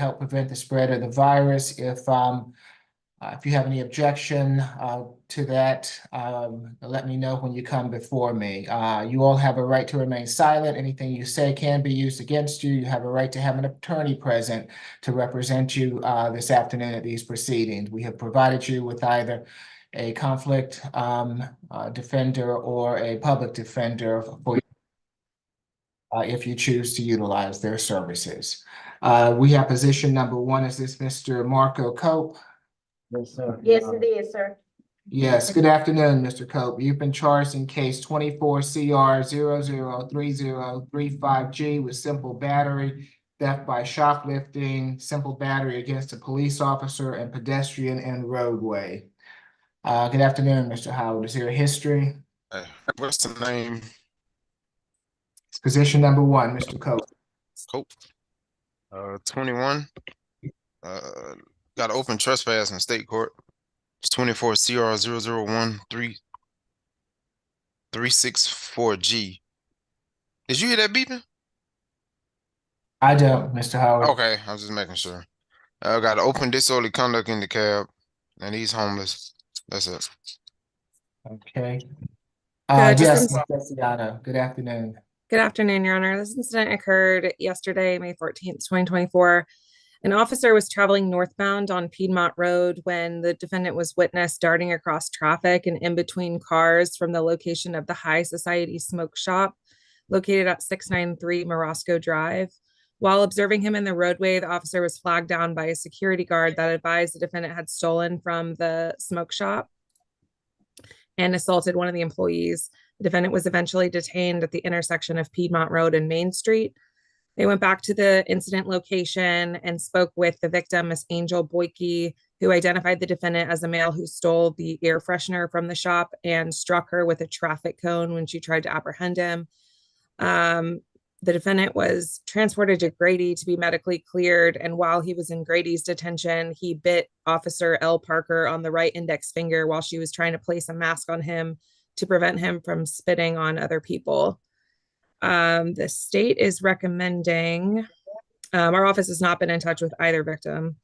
help prevent the spread of the virus. If you have any objection to that, let me know when you come before me. You all have a right to remain silent. Anything you say can be used against you. You have a right to have an attorney present to represent you this afternoon at these proceedings. We have provided you with either a conflict defender or a public defender for if you choose to utilize their services. We have position number one. Is this Mr. Marco Cope? Yes, sir. Yes, it is, sir. Yes, good afternoon, Mr. Cope. You've been charged in case 24 CR 003035G with simple battery, theft by shoplifting, simple battery against a police officer and pedestrian in roadway. Good afternoon, Mr. Howard. Is there a history? What's the name? It's position number one, Mr. Cope. Cope. 21. Got an open trespass in state court. It's 24 CR 001364G. Did you hear that beeping? I don't, Mr. Howard. Okay, I was just making sure. Got an open disorderly conduct in the cab, and he's homeless. That's it. Okay. Good, Yes, Ms. Castellano. Good afternoon. Good afternoon, Your Honor. This incident occurred yesterday, May 14th, 2024. An officer was traveling northbound on Piedmont Road when the defendant was witnessed darting across traffic and in between cars from the location of the High Society Smoke Shop located at 693 Morosco Drive. While observing him in the roadway, the officer was flagged down by a security guard that advised the defendant had stolen from the smoke shop and assaulted one of the employees. The defendant was eventually detained at the intersection of Piedmont Road and Main Street. They went back to the incident location and spoke with the victim, Miss Angel Boyke, who identified the defendant as a male who stole the air freshener from the shop and struck her with a traffic cone when she tried to apprehend him. The defendant was transported to Grady to be medically cleared, and while he was in Grady's detention, he bit Officer L. Parker on the right index finger while she was trying to place a mask on him to prevent him from spitting on other people. The state is recommending, our office has not been in touch with either victim.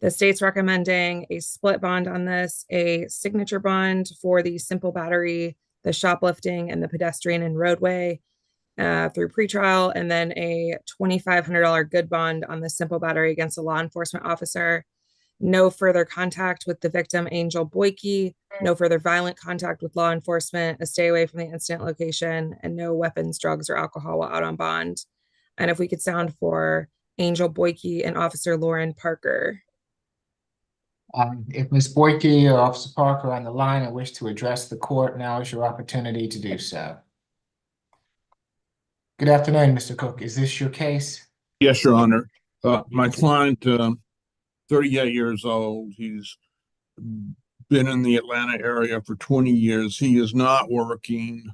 The state's recommending a split bond on this, a signature bond for the simple battery, the shoplifting, and the pedestrian and roadway through pretrial, and then a $2,500 good bond on the simple battery against a law enforcement officer. No further contact with the victim, Angel Boyke, no further violent contact with law enforcement, a stay away from the incident location, and no weapons, drugs, or alcohol while out on bond. And if we could sound for Angel Boyke and Officer Lauren Parker. If Ms. Boyke or Officer Parker are on the line and wish to address the court, now is your opportunity to do so. Good afternoon, Mr. Cook. Is this your case? Yes, Your Honor. My client, 38 years old. He's been in the Atlanta area for 20 years. He is not working.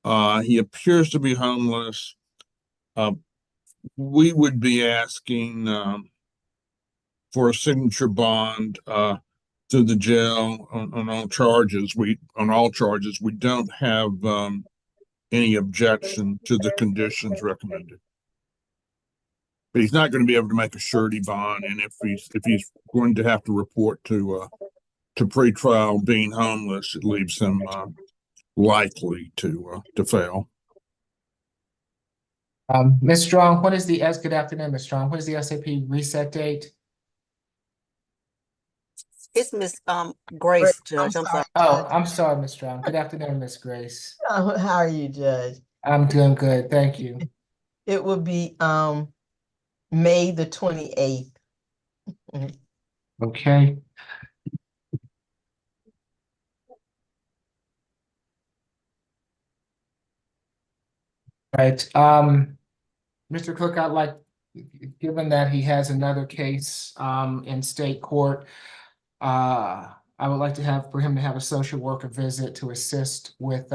He appears to be homeless. We would be asking for a signature bond through the jail on all charges. On all charges, we don't have any objection to the conditions recommended. But he's not going to be able to make a surety bond, and if he's going to have to report to pretrial being homeless, it leaves him likely to fail. Ms. Strong, what is the good afternoon, Ms. Strong? What is the SAP reset date? It's Miss Grace, Judge. I'm sorry. Oh, I'm sorry, Ms. Strong. Good afternoon, Miss Grace. How are you, Judge? I'm doing good, thank you. It would be May the 28th. Okay. Right. Mr. Cook, I'd like, given that he has another case in state court, I would like to have for him to have a social worker visit to assist with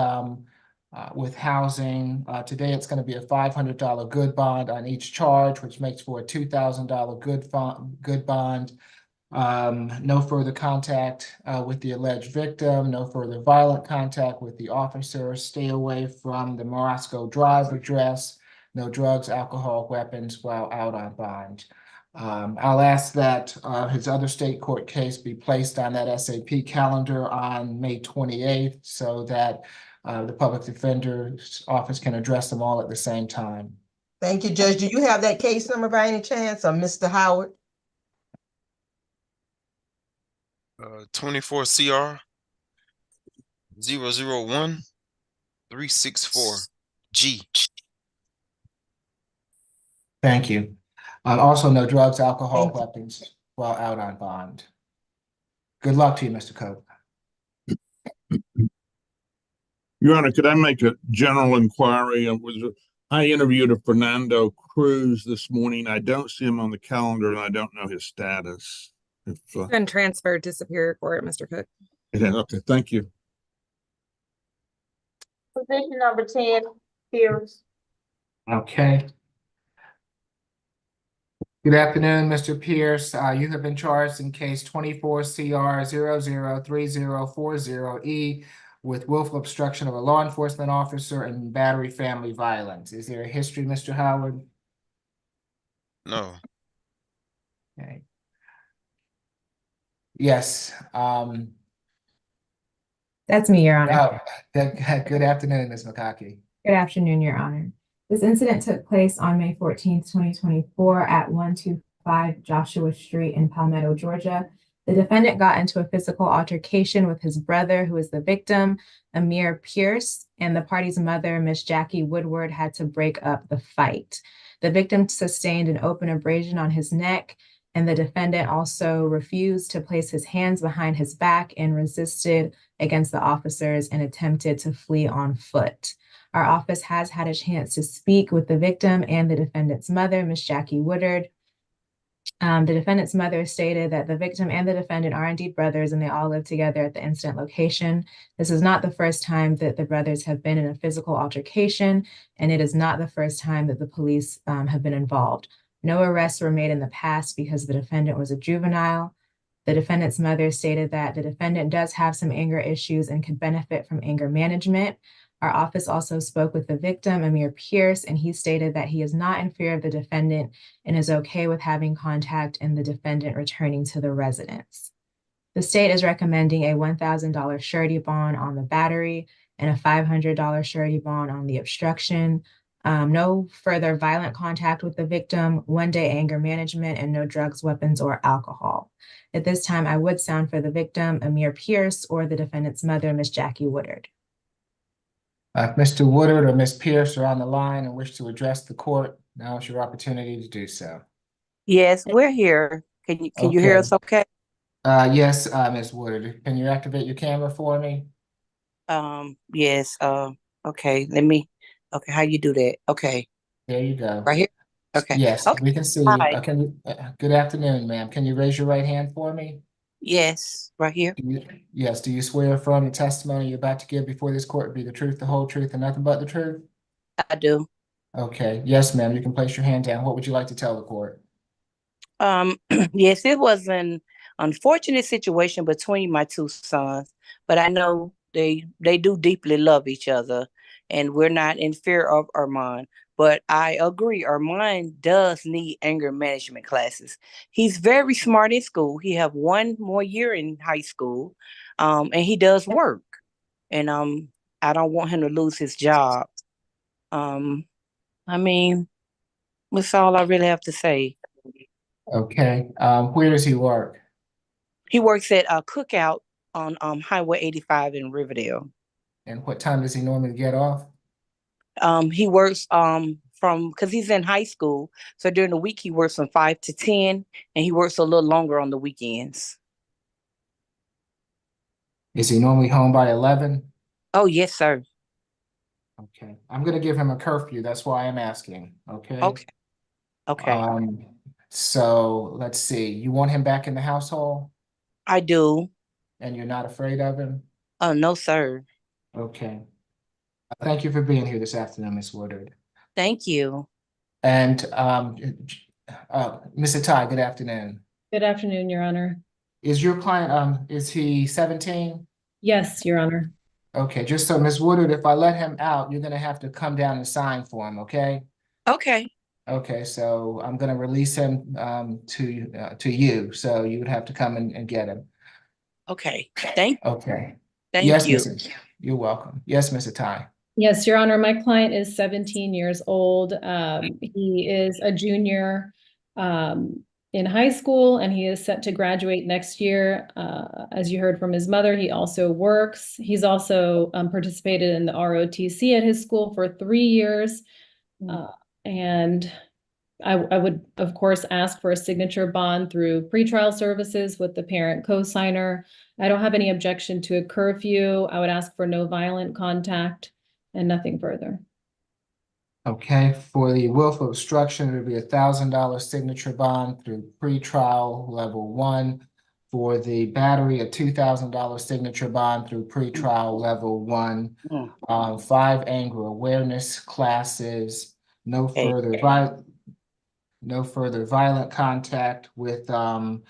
housing. Today it's going to be a $500 good bond on each charge, which makes for a $2,000 good bond. No further contact with the alleged victim, no further violent contact with the officer, stay away from the Morosco Drive address, no drugs, alcohol, weapons while out on bond. I'll ask that his other state court case be placed on that SAP calendar on May 28th so that the public defender's office can address them all at the same time. Thank you, Judge. Do you have that case number by any chance, or Mr. Howard? 24 CR 001-364 G. Thank you. Also, no drugs, alcohol, Thank you. weapons while out on bond. Good luck to you, Mr. Cope. Your Honor, could I make a general inquiry? I interviewed a Fernando Cruz this morning. I don't see him on the calendar and I don't know his status. If Been transferred to Superior Court, Mr. Cook. okay, thank you. Position number 10, Pierce. Okay. Good afternoon, Mr. Pierce. You have been charged in case 24 CR 003040E with willful obstruction of a law enforcement officer and battery family violence. Is there a history, Mr. Howard? No. Okay. Yes. That's me, Your Honor. Good afternoon, Ms. McCockey. Good afternoon, Your Honor. This incident took place on May 14th, 2024 at 125 Joshua Street in Palmetto, Georgia. The defendant got into a physical altercation with his brother, who is the victim, Amir Pierce, and the party's mother, Miss Jackie Woodward, had to break up the fight. The victim sustained an open abrasion on his neck, and the defendant also refused to place his hands behind his back and resisted against the officers and attempted to flee on foot. Our office has had a chance to speak with the victim and the defendant's mother, Miss Jackie Woodard. The defendant's mother stated that the victim and the defendant are indeed brothers and they all live together at the incident location. This is not the first time that the brothers have been in a physical altercation, and it is not the first time that the police have been involved. No arrests were made in the past because the defendant was a juvenile. The defendant's mother stated that the defendant does have some anger issues and could benefit from anger management. Our office also spoke with the victim, Amir Pierce, and he stated that he is not in fear of the defendant and is okay with having contact and the defendant returning to the residence. The state is recommending a $1,000 surety bond on the battery and a $500 surety bond on the obstruction. No further violent contact with the victim, 1-day anger management, and no drugs, weapons, or alcohol. At this time, I would sound for the victim, Amir Pierce, or the defendant's mother, Miss Jackie Woodard. If Mr. Woodard or Ms. Pierce are on the line and wish to address the court, now is your opportunity to do so. Yes, we're here. Can you hear Okay. us okay? Yes, Ms. Woodard, can you activate your camera for me? Yes, okay, okay, how you do that? Okay, There you go. right here? Okay. Yes, Okay. we can see you. Hi. Good afternoon, ma'am. Can you raise your right hand for me? Yes, right here. Yes, do you swear or affirm the testimony you're about to give before this court be the truth, the whole truth, and nothing but the truth? I do. Okay, yes, ma'am, you can place your hand down. What would you like to tell the court? Yes, it was an unfortunate situation between my two sons, but I know they do deeply love each other, and we're not in fear of Armand. But I agree, Armand does need anger management classes. He's very smart in school. He have one more year in high school, and he does work. And I don't want him to lose his job. I mean, that's all I really have to say. Okay, where does he work? He works at a cookout on Highway 85 in Riverdale. And what time does he normally get off? He works because he's in high school, so during the week he works from 5 to 10, and he works a little longer on the weekends. Is he normally home by 11? Oh, yes, sir. Okay, I'm gonna give him a curfew. That's why I'm asking, okay? Okay. So let's see. You want him back in the household I do. and you're not afraid of him? Oh, no, sir. Okay. Thank you for being here this afternoon, Ms. Woodard. Thank you. And Mr. Ty, good afternoon. Good afternoon, Your Honor. Is your client, is he 17? Yes, Your Honor. Okay, just so Ms. Woodard, if I let him out, you're gonna have to come down and sign for him, okay? Okay. Okay, so I'm gonna release him to you, so you would have to come and get him. Okay, Okay. thank Yes, you. You're welcome. Yes, Mr. Ty. Yes, Your Honor, my client is 17 years old. He is a junior in high school, and he is set to graduate next year. As you heard from his mother, he also works. He's also participated in the ROTC at his school for 3 years. And I would, of course, ask for a signature bond through pretrial services with the parent co-signer. I don't have any objection to a curfew. I would ask for no violent contact and nothing further. Okay, for the willful obstruction, it would be $1,000 signature bond through pretrial level 1. For the battery, a $2,000 signature bond through pretrial level 1. 5 anger awareness classes, no further violent contact with the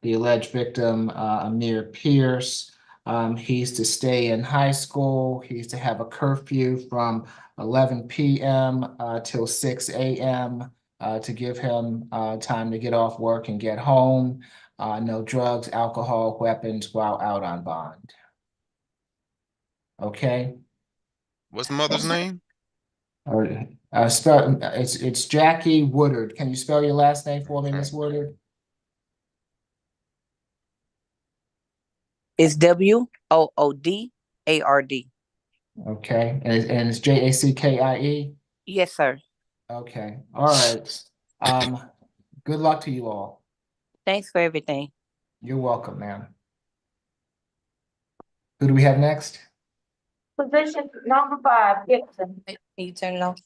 alleged victim, Amir Pierce. He's to stay in high school. He's to have a curfew from 11 p.m. Till 6 a.m. To give him time to get off work and get home. No drugs, alcohol, weapons while out on bond. Okay. What's the mother's name? Or it's Jackie Woodard. Can you spell your last name for me, Miss Woodard? It's WOODARD. Okay, and it's JACKIE? Yes, sir. Okay, all right. Good luck to you all. Thanks for everything. You're welcome, ma'am. Who do we have next? Position number 5, Gibson. Can you turn it off?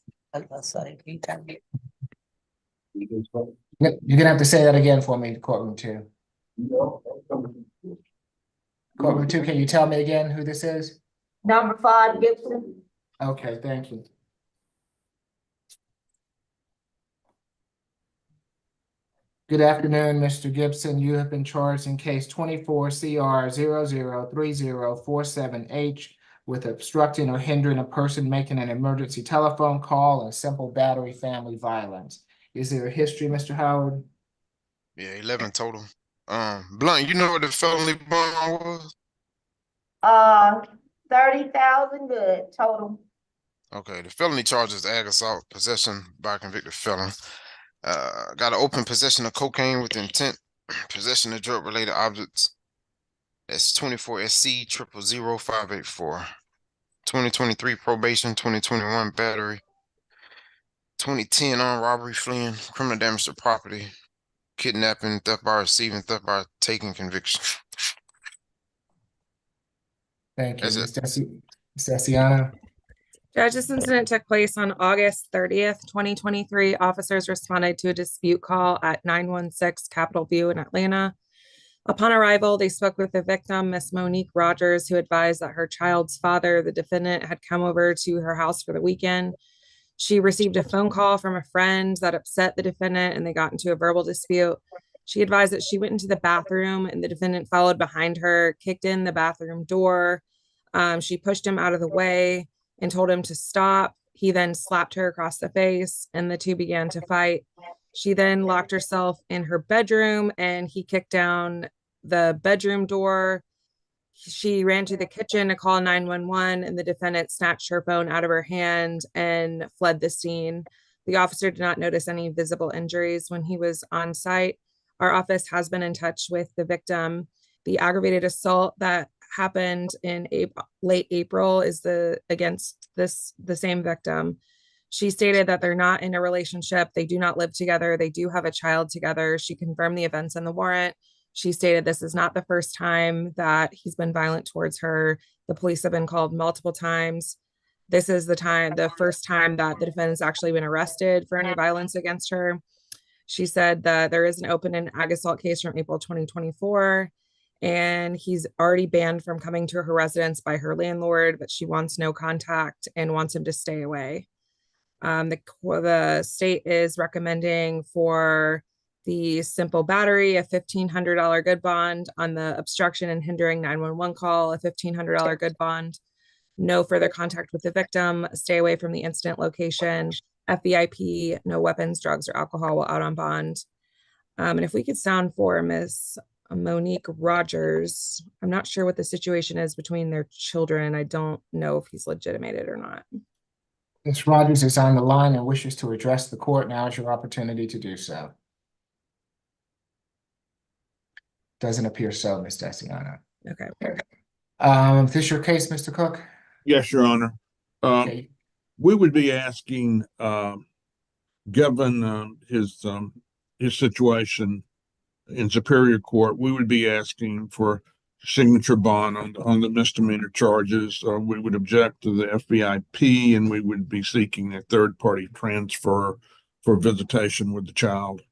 Sorry, can you turn it? You're gonna have to say that again for me, courtroom 2. Courtroom 2, can you tell me again who this is? Number 5, Gibson. Okay, thank you. Good afternoon, Mr. Gibson. You have been charged in case 24 CR 003047H with obstructing or hindering a person making an emergency telephone call and simple battery family violence. Is there a history, Mr. Howard? Yeah, 11 total. Blunt, you know what the felony bond was? 30,000 good total. Okay, the felony charges ag assault, possession by a convicted felon. Got an open possession of cocaine with intent, possession of drug-related objects. That's 24 SC 000584. 2023 probation, 2021 battery, 2010 armed robbery, fleeing, criminal damage to property, kidnapping, theft by receiving, theft by taking conviction. Thank you. That's it. Ms. Desiano? Judge, this incident took place on August 30th, 2023. Officers responded to a dispute call at 916 Capitol View in Atlanta. Upon arrival, they spoke with the victim, Miss Monique Rogers, who advised that her child's father, the defendant, had come over to her house for the weekend. She received a phone call from a friend that upset the defendant, and they got into a verbal dispute. She advised that she went into the bathroom, and the defendant followed behind her, kicked in the bathroom door. She pushed him out of the way and told him to stop. He then slapped her across the face, and the two began to fight. She then locked herself in her bedroom, and he kicked down the bedroom door. She ran to the kitchen to call 911, and the defendant snatched her phone out of her hand and fled the scene. The officer did not notice any visible injuries when he was on site. Our office has been in touch with the victim. The aggravated assault that happened in late April is against the same victim. She stated that they're not in a relationship. They do not live together. They do have a child together. She confirmed the events in the warrant. She stated this is not the first time that he's been violent towards her. The police have been called multiple times. This is the first time that the defendant's actually been arrested for any violence against her. She said that there is an open and ag assault case from April 2024, and he's already banned from coming to her residence by her landlord, but she wants no contact and wants him to stay away. The state is recommending for the simple battery a $1,500 good bond, on the obstruction and hindering 911 call a $1,500 good bond, no further contact with the victim, stay away from the incident location, FVIP, no weapons, drugs, or alcohol while out on bond. And if we could sound for Miss Monique Rogers, I'm not sure what the situation is between their children. I don't know if he's legitimated or not. Ms. Rogers is on the line and wishes to address the court. Now is your opportunity to do so. Doesn't appear so, Ms. Desiano. Okay. Is this your case, Mr. Cook? Yes, Your Honor. Okay. We would be asking, given his situation in Superior Court, we would be asking for signature bond on the misdemeanor charges. We would object to the FVIP, and we would be seeking a third-party transfer for visitation with the child.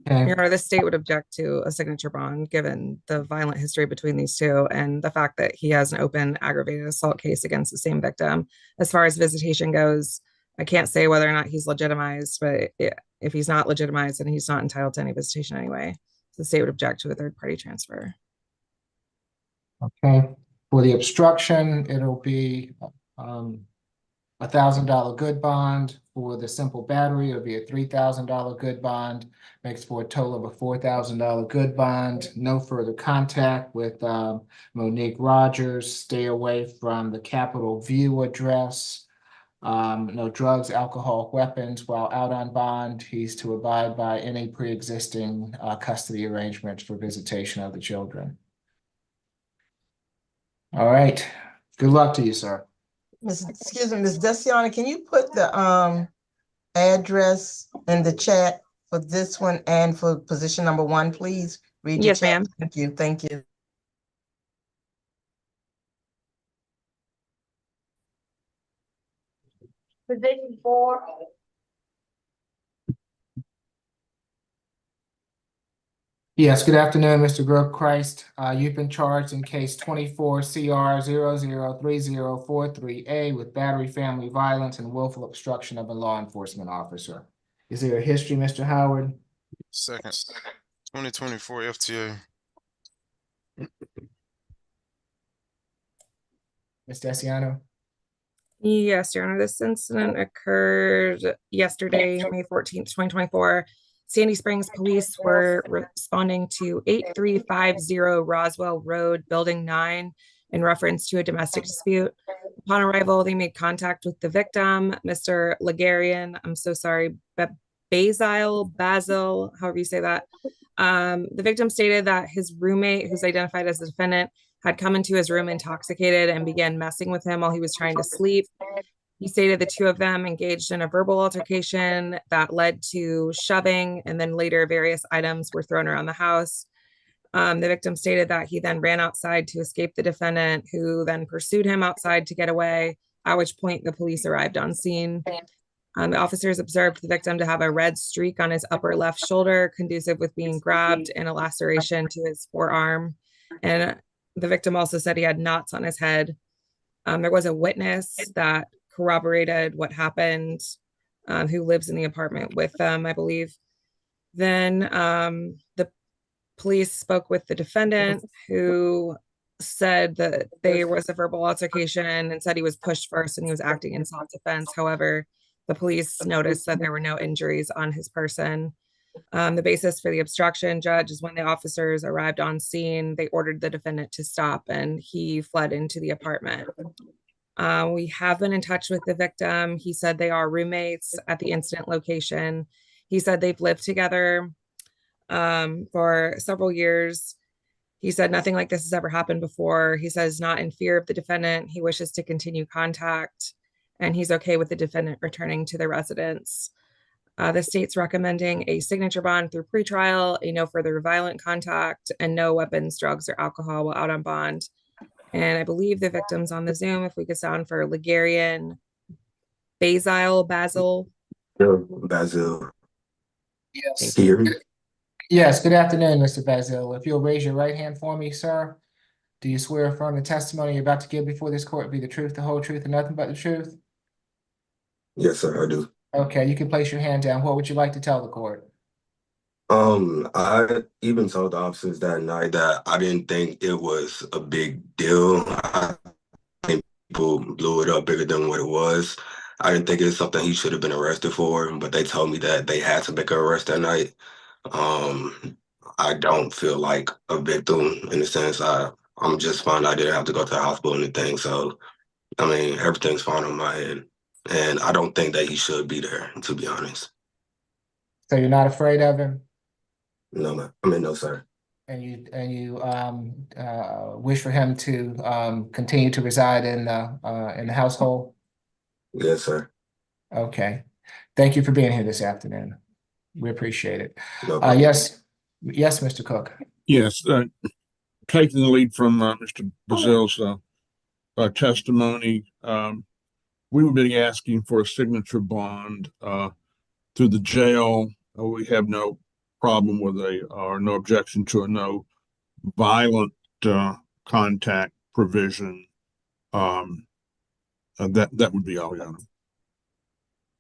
Okay. Your Honor, the state would object to a signature bond given the violent history between these two and the fact that he has an open aggravated assault case against the same victim. As far as visitation goes, I can't say whether or not he's legitimized, but if he's not legitimized, then he's not entitled to any visitation anyway. So the state would object to a third-party transfer. Okay. For the obstruction, it'll be $1,000 good bond. For the simple battery, it'll be a $3,000 good bond. Makes for a total of a $4,000 good bond. No further contact with Monique Rogers. Stay away from the Capitol View address. No drugs, alcohol, weapons while out on bond. He's to abide by any pre-existing custody arrangements for visitation of the children. All right. Good luck to you, sir. Excuse me, Ms. Desiano, can you put the address in the chat for this one and for position number 1, please? Read your Yes, chat. ma'am. Thank you. Thank you. Position 4. Yes, good afternoon, Mr. Grove-Christ. You've been charged in case 24 CR 003043A with battery, family violence, and willful obstruction of a law enforcement officer. Is there a history, Mr. Howard? Second, 2024 FTA. Ms. Desiano? Yes, Your Honor, this incident occurred yesterday, May 14th, 2024. Sandy Springs police were responding to 8350 Roswell Road, Building 9, in reference to a domestic dispute. Upon arrival, they made contact with the victim, Mr. Ligarian. I'm so sorry, Basil, however you say that. The victim stated that his roommate, who's identified as the defendant, had come into his room intoxicated and began messing with him while he was trying to sleep. He stated the two of them engaged in a verbal altercation that led to shoving, and then later various items were thrown around the house. The victim stated that he then ran outside to escape the defendant, who then pursued him outside to get away, at which point the police arrived on scene. The officers observed the victim to have a red streak on his upper left shoulder, conducive with being grabbed, and a laceration to his forearm. And the victim also said he had knots on his head. There was a witness that corroborated what happened, who lives in the apartment with them, I believe. Then the police spoke with the defendant, who said that there was a verbal altercation and said he was pushed first and he was acting in self-defense. However, the police noticed that there were no injuries on his person. The basis for the obstruction, Judge, is when the officers arrived on scene, they ordered the defendant to stop and he fled into the apartment. We have been in touch with the victim. He said they are roommates at the incident location. He said they've lived together for several years. He said nothing like this has ever happened before. He says not in fear of the defendant. He wishes to continue contact, and he's okay with the defendant returning to their residence. The state's recommending a signature bond through pretrial, a no further violent contact, and no weapons, drugs, or alcohol while out on bond. And I believe the victim's on the Zoom. If we could sound for Ligarian, Basil. Basil. Yes. Here. Yes, good afternoon, Mr. Basil. If you'll raise your right hand for me, sir. Do you swear or affirm the testimony you're about to give before this court be the truth, the whole truth, and nothing but the truth? Yes, sir, I do. Okay, you can place your hand down. What would you like to tell the court? I even told the officers that night that I didn't think it was a big deal. I think people blew it up bigger than what it was. I didn't think it was something he should have been arrested for, but they told me that they had to make an arrest that night. I don't feel like a victim in the sense I'm just fine. I didn't have to go to the hospital or anything. So, I mean, everything's fine on my end. And I don't think that he should be there, to be honest. So you're not afraid of him? No, no, sir. And you wish for him to continue to reside in the household? Yes, sir. Okay. Thank you for being here this afternoon. We appreciate it. No problem. Yes, Mr. Cook. Yes, taking the lead from Mr. Brazil's testimony, we would be asking for a signature bond through the jail. We have no problem with or no objection to a no violent contact provision. That would be all, Your Honor.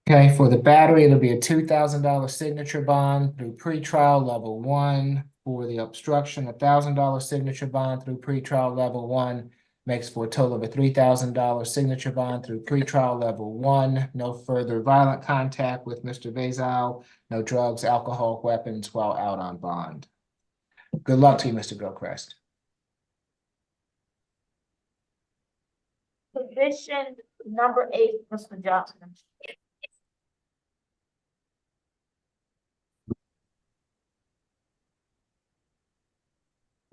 Okay, for the battery, it'll be a $2,000 signature bond through pretrial level 1. For the obstruction, a $1,000 signature bond through pretrial level 1 makes for a total of a $3,000 signature bond through pretrial level 1. No further violent contact with Mr. Bezal, no drugs, alcohol, weapons while out on bond. Good luck to you, Mr. Gilchrist. Position number 8, Mr. Johnson.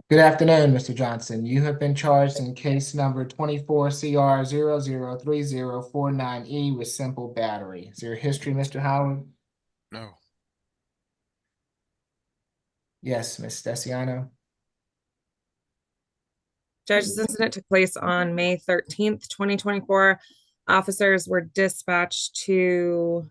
Good afternoon, Mr. Johnson. You have been charged in case number 24 CR 003049E with simple battery. Is there a history, Mr. Howard? No. Yes, Ms. Stesiano. Judge, this incident took place on May 13th, 2024. Officers were dispatched to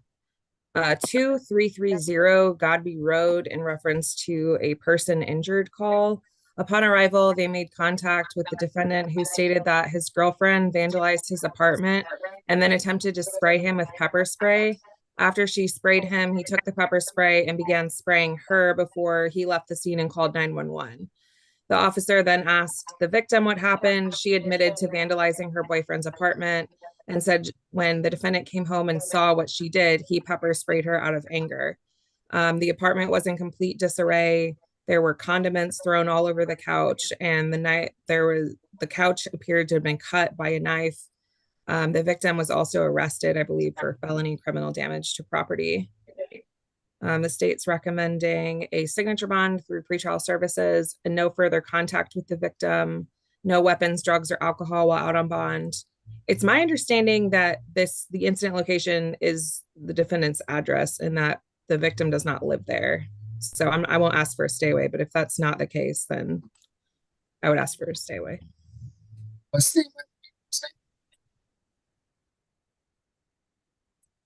2330 Godby Road in reference to a person injured call. Upon arrival, they made contact with the defendant, who stated that his girlfriend vandalized his apartment and then attempted to spray him with pepper spray. After she sprayed him, he took the pepper spray and began spraying her before he left the scene and called 911. The officer then asked the victim what happened. She admitted to vandalizing her boyfriend's apartment and said when the defendant came home and saw what she did, he pepper sprayed her out of anger. The apartment was in complete disarray. There were condiments thrown all over the couch, and the couch appeared to have been cut by a knife. The victim was also arrested, I believe, for felony criminal damage to property. The state's recommending a signature bond through pretrial services and no further contact with the victim, no weapons, drugs, or alcohol while out on bond. It's my understanding that the incident location is the defendant's address and that the victim does not live there. So I won't ask for a stay away, but if that's not the case, then I would ask for a stay away. Did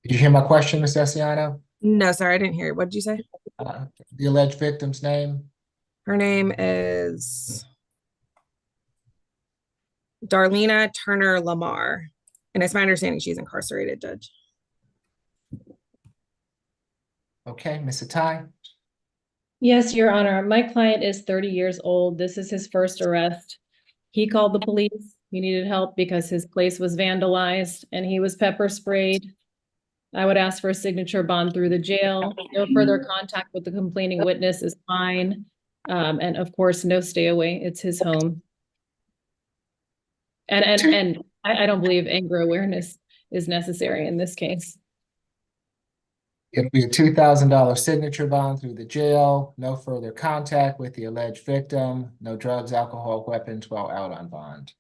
you hear my question, Ms. Stesiano? No, sorry, I didn't hear. What did you say? The alleged victim's name? Her name is Darlena Turner Lamar. And it's my understanding she's incarcerated, Judge. Okay, Ms. Atai? Yes, Your Honor. My client is 30 years old. This is his first arrest. He called the police. He needed help because his place was vandalized and he was pepper sprayed. I would ask for a signature bond through the jail. No further contact with the complaining witness is fine. And of course, no stay away. It's his home. And I don't believe anger awareness is necessary in this case. It'll be a $2,000 signature bond through the jail, no further contact with the alleged victim, no drugs, alcohol, weapons while out on bond.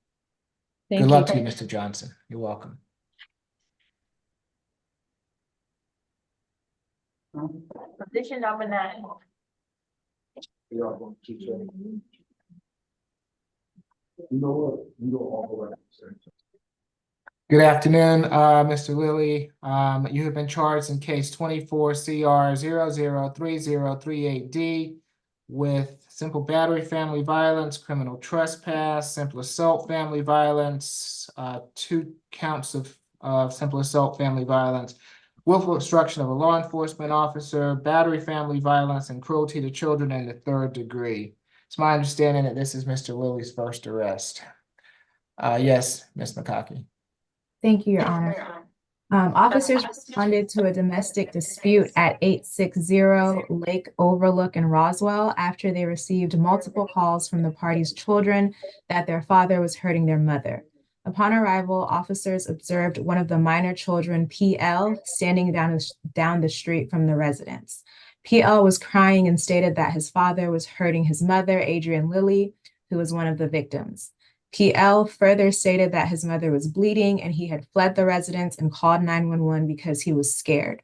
Thank Good you. luck to you, Mr. Johnson. You're welcome. Position number 9. Good afternoon, Mr. Lilly. You have been charged in case 24 CR 003038D with simple battery, family violence, criminal trespass, simple assault, family violence, 2 counts of simple assault, family violence, willful obstruction of a law enforcement officer, battery, family violence, and cruelty to children in the 3rd degree. It's my understanding that this is Mr. Lilly's first arrest. Yes, Ms. McCockey. Thank you, Your Honor. Officers responded to a domestic dispute at 860 Lake Overlook in Roswell after they received multiple calls from the party's children that their father was hurting their mother. Upon arrival, officers observed one of the minor children, PL, standing down the street from the residence. PL was crying and stated that his father was hurting his mother, Adrienne Lilly, who was one of the victims. PL further stated that his mother was bleeding and he had fled the residence and called 911 because he was scared.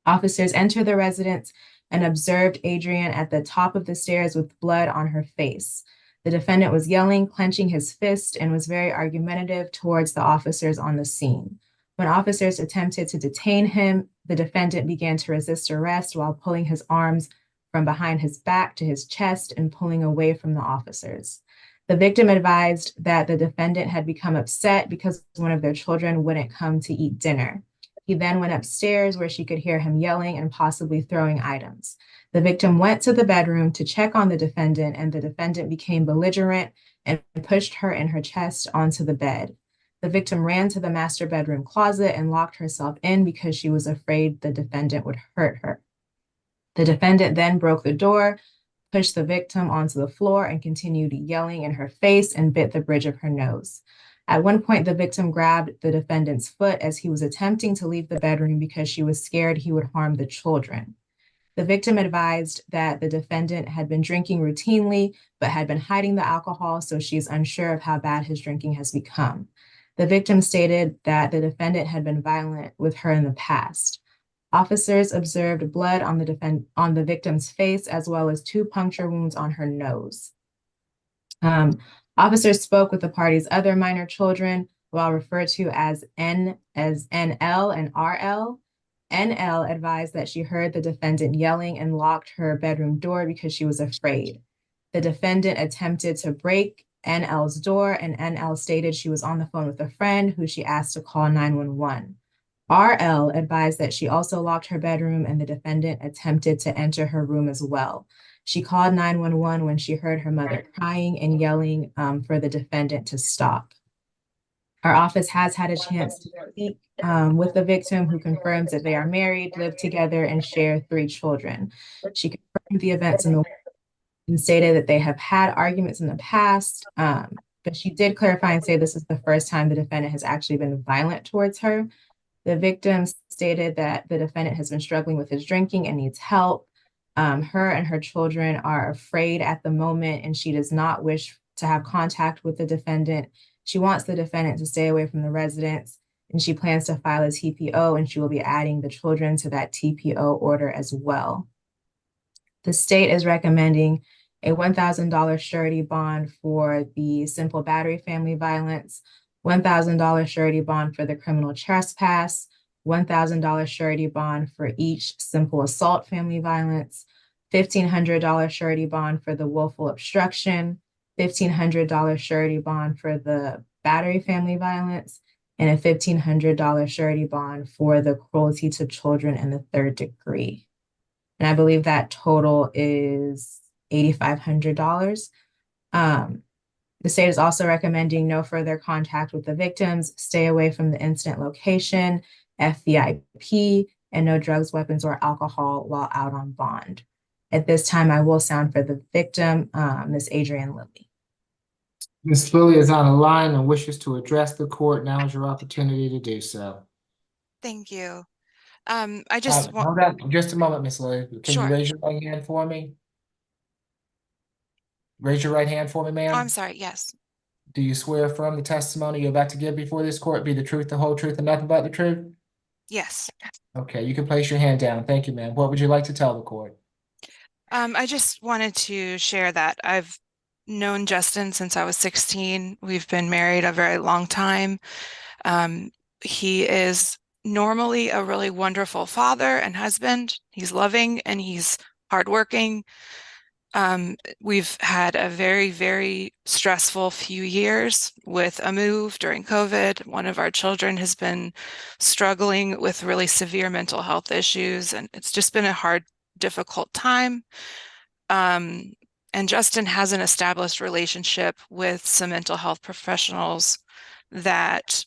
Officers entered the residence and observed Adrienne at the top of the stairs with blood on her face. The defendant was yelling, clenching his fist, and was very argumentative towards the officers on the scene. When officers attempted to detain him, the defendant began to resist arrest while pulling his arms from behind his back to his chest and pulling away from the officers. The victim advised that the defendant had become upset because one of their children wouldn't come to eat dinner. He then went upstairs where she could hear him yelling and possibly throwing items. The victim went to the bedroom to check on the defendant, and the defendant became belligerent and pushed her in her chest onto the bed. The victim ran to the master bedroom closet and locked herself in because she was afraid the defendant would hurt her. The defendant then broke the door, pushed the victim onto the floor, and continued yelling in her face and bit the bridge of her nose. At one point, the victim grabbed the defendant's foot as he was attempting to leave the bedroom because she was scared he would harm the children. The victim advised that the defendant had been drinking routinely, but had been hiding the alcohol, so she is unsure of how bad his drinking has become. The victim stated that the defendant had been violent with her in the past. Officers observed blood on the victim's face, as well as 2 puncture wounds on her nose. Officers spoke with the party's other minor children, while referred to as NL and RL. NL advised that she heard the defendant yelling and locked her bedroom door because she was afraid. The defendant attempted to break NL's door, and NL stated she was on the phone with a friend who she asked to call 911. RL advised that she also locked her bedroom and the defendant attempted to enter her room as well. She called 911 when she heard her mother crying and yelling for the defendant to stop. Our office has had a chance to speak with the victim, who confirms that they are married, live together, and share 3 children. She confirmed the events and stated that they have had arguments in the past, but she did clarify and say this is the first time the defendant has actually been violent towards her. The victim stated that the defendant has been struggling with his drinking and needs help. Her and her children are afraid at the moment, and she does not wish to have contact with the defendant. She wants the defendant to stay away from the residence, and she plans to file a TPO, and she will be adding the children to that TPO order as well. The state is recommending a $1,000 surety bond for the simple battery family violence, $1,000 surety bond for the criminal trespass, $1,000 surety bond for each simple assault family violence, $1,500 surety bond for the willful obstruction, $1,500 surety bond for the battery family violence, and a $1,500 surety bond for the cruelty to children in the 3rd degree. And I believe that total is $8,500. The state is also recommending no further contact with the victims, stay away from the incident location, FVIP, and no drugs, weapons, or alcohol while out on bond. At this time, I will sound for the victim, Ms. Adrienne Lilly. Ms. Lilly is on the line and wishes to address the court. Now is your opportunity to do so. Thank you. I just want, Hold on just a moment, Ms. Lilly. Can you Sure. raise your right hand for me? Raise your right hand for me, Oh, ma'am. I'm sorry, yes. Do you swear affirm the testimony you're about to give before this court be the truth, the whole truth, and nothing but the truth? Yes. Okay, you can place your hand down. Thank you, ma'am. What would you like to tell the court? I just wanted to share that I've known Justin since I was 16. We've been married a very long time. He is normally a really wonderful father and husband. He's loving and he's hardworking. We've had a very, very stressful few years with a move during COVID. One of our children has been struggling with really severe mental health issues, and it's just been a hard, difficult time. And Justin has an established relationship with some mental health professionals that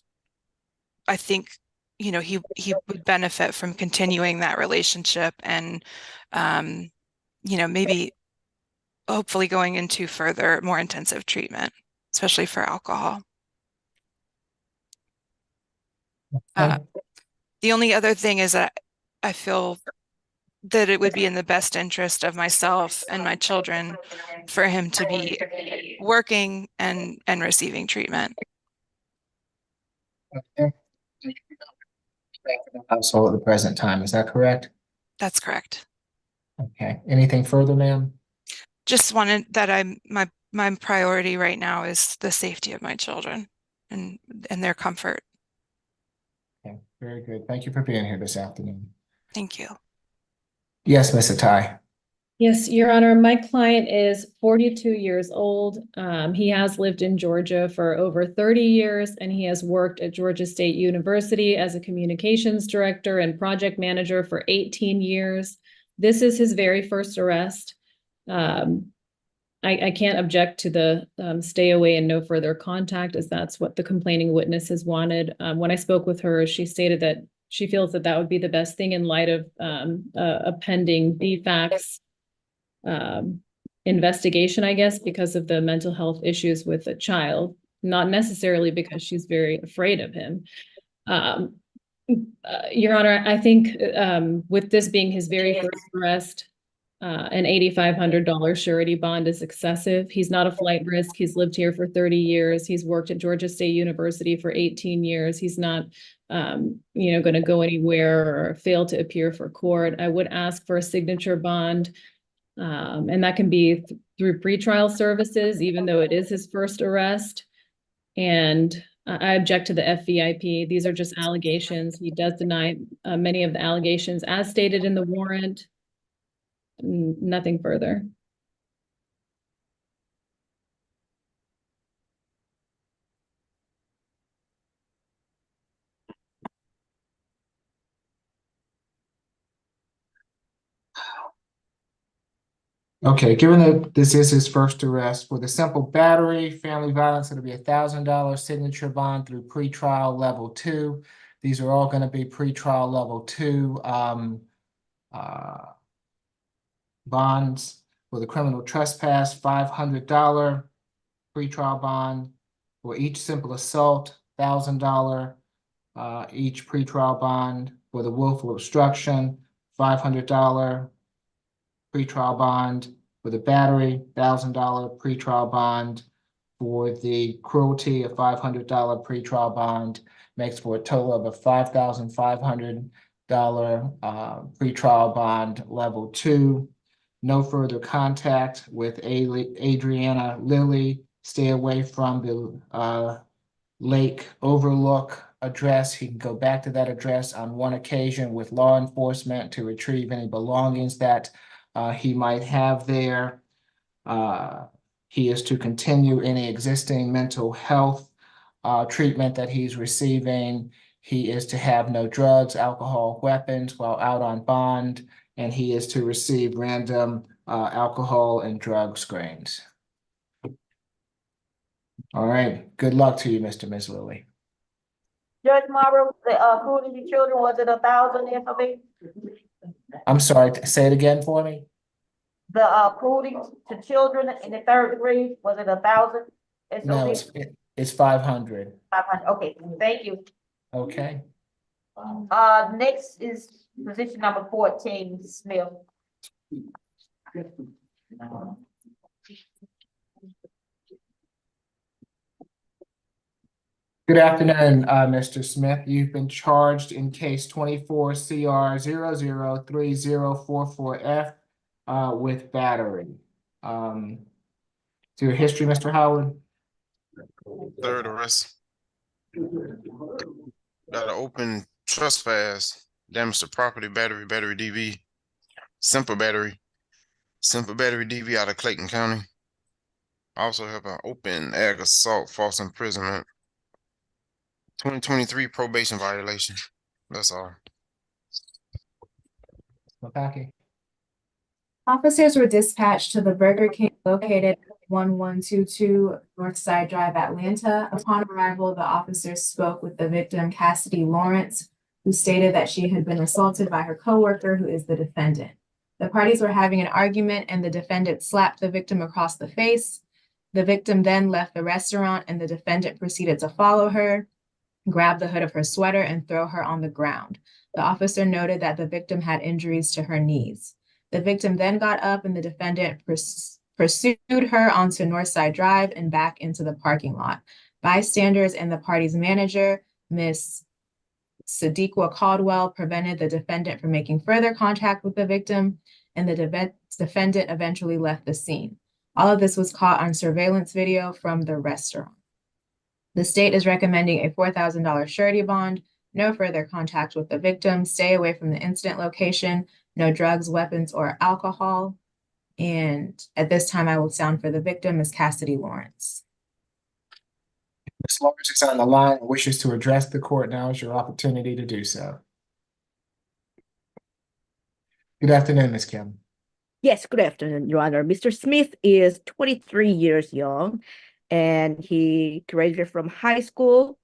I think, you know, he would benefit from continuing that relationship and, you know, maybe hopefully going into further, more intensive treatment, especially for alcohol. The only other thing is that I feel that it would be in the best interest of myself and my children for him to be working and receiving treatment. Household at the present time, is that correct? That's correct. Okay, anything further, ma'am? Just wanted that my priority right now is the safety of my children and their comfort. Okay, very good. Thank you for being here this afternoon. Thank you. Yes, Mr. Ty. Yes, Your Honor, my client is 42 years old. He has lived in Georgia for over 30 years, and he has worked at Georgia State University as a communications director and project manager for 18 years. This is his very first arrest. I can't object to the stay away and no further contact, as that's what the complaining witness has wanted. When I spoke with her, she stated that she feels that that would be the best thing in light of a pending DFACS investigation, I guess, because of the mental health issues with a child, not necessarily because she's very afraid of him. Your Honor, I think with this being his very first arrest, an $8,500 surety bond is excessive. He's not a flight risk. He's lived here for 30 years. He's worked at Georgia State University for 18 years. He's not, you know, going to go anywhere or fail to appear for court. I would ask for a signature bond, and that can be through pretrial services, even though it is his first arrest. And I object to the FVIP. These are just allegations. He does deny many of the allegations as stated in the warrant. Nothing further. Okay, given that this is his first arrest, for the simple battery, family violence, it'll be $1,000 signature bond through pretrial level 2. These are all going to be pretrial level 2 bonds. For the criminal trespass, $500 pretrial bond. For each simple assault, $1,000 each pretrial bond. For the willful obstruction, $500 pretrial bond. For the battery, $1,000 pretrial bond. For the cruelty, a $500 pretrial bond, makes for a total of a $5,500 pretrial bond level 2. No further contact with Adriana Lilly. Stay away from the Lake Overlook address. He can go back to that address on one occasion with law enforcement to retrieve any belongings that he might have there. He is to continue any existing mental health treatment that he's receiving. He is to have no drugs, alcohol, weapons while out on bond, and he is to receive random alcohol and drug screens. All right, good luck to you, Mr. Ms. Lilly. Judge Morrow, the cruelty to children, was it 1,000 FOB? I'm sorry, say it again for me. The cruelty to children in the 3rd degree, was it 1,000? No, it's 500. 500. Okay, thank you. Okay. Next is position number 14, Smith. Good afternoon, Mr. Smith. You've been charged in case 24 CR 003044F with battery. To your history, Mr. Howard? Third arrest. Got an open trespass, damage to property, battery DV, simple battery DV out of Clayton County. I also have an open ag assault, false imprisonment, 2023 probation violation. That's all. Okay. Officers were dispatched to the Burger King located 1122 Northside Drive, Atlanta. Upon arrival, the officers spoke with the victim, Cassidy Lawrence, who stated that she had been assaulted by her coworker, who is the defendant. The parties were having an argument and the defendant slapped the victim across the face. The victim then left the restaurant and the defendant proceeded to follow her, grab the hood of her sweater, and throw her on the ground. The officer noted that the victim had injuries to her knees. The victim then got up and the defendant pursued her onto Northside Drive and back into the parking lot. Bystanders and the party's manager, Miss Sadiqa Caldwell, prevented the defendant from making further contact with the victim, and the defendant eventually left the scene. All of this was caught on surveillance video from the restaurant. The state is recommending a $4,000 surety bond, no further contact with the victim, stay away from the incident location, no drugs, weapons, or alcohol. And at this time, I will sound for the victim, Ms. Cassidy Lawrence. Ms. Lawrence is on the line and wishes to address the court. Now is your opportunity to do so. Good afternoon, Ms. Kim. Yes, good afternoon, Your Honor. Mr. Smith is 23 years young, and he graduated from high school.